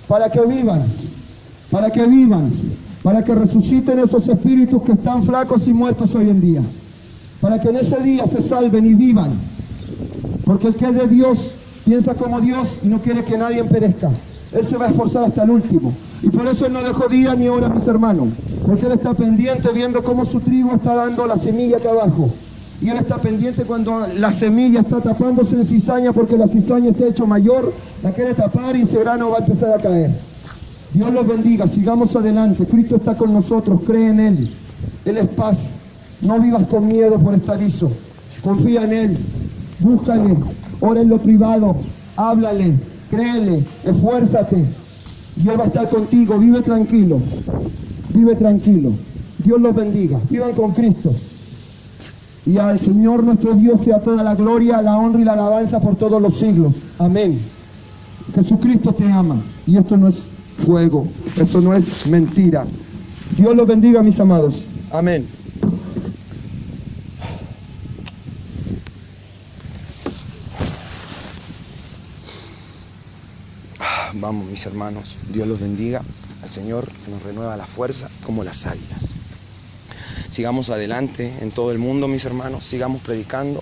para que vivan, para que resuciten esos espíritus que están flacos y muertos hoy en día, para que en ese día se salven y vivan, porque el que es de Dios piensa como Dios y no quiere que nadie perezca. Él se va a esforzar hasta el último, y por eso Él no dejó día ni hora, mis hermanos, porque Él está pendiente viendo cómo su trigo está dando la semilla acá abajo. Y Él está pendiente cuando la semilla está tapándose en cizaña, porque la cizaña se ha hecho mayor, la quiere tapar y ese grano va a empezar a caer. Dios los bendiga, sigamos adelante. Cristo está con nosotros, cree en Él. Él es paz. No vivas con miedo por este aviso. Confía en Él, búscale, ora en lo privado, háblale, créele, esfuérzate. Y Él va a estar contigo, vive tranquilo, vive tranquilo. Dios los bendiga, vivan con Cristo. Y al Señor nuestro Dios sea toda la gloria, la honra y la alabanza por todos los siglos. Amén. Jesucristo te ama. Y esto no es fuego, esto no es mentira. Dios los bendiga, mis amados. Amén. Vamos, mis hermanos. Dios los bendiga. Al Señor que nos renueva la fuerza como las águilas. Sigamos adelante en todo el mundo, mis hermanos, sigamos predicando,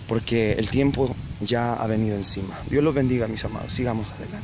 porque el tiempo ya ha venido encima. Dios los bendiga, mis amados, sigamos adelante.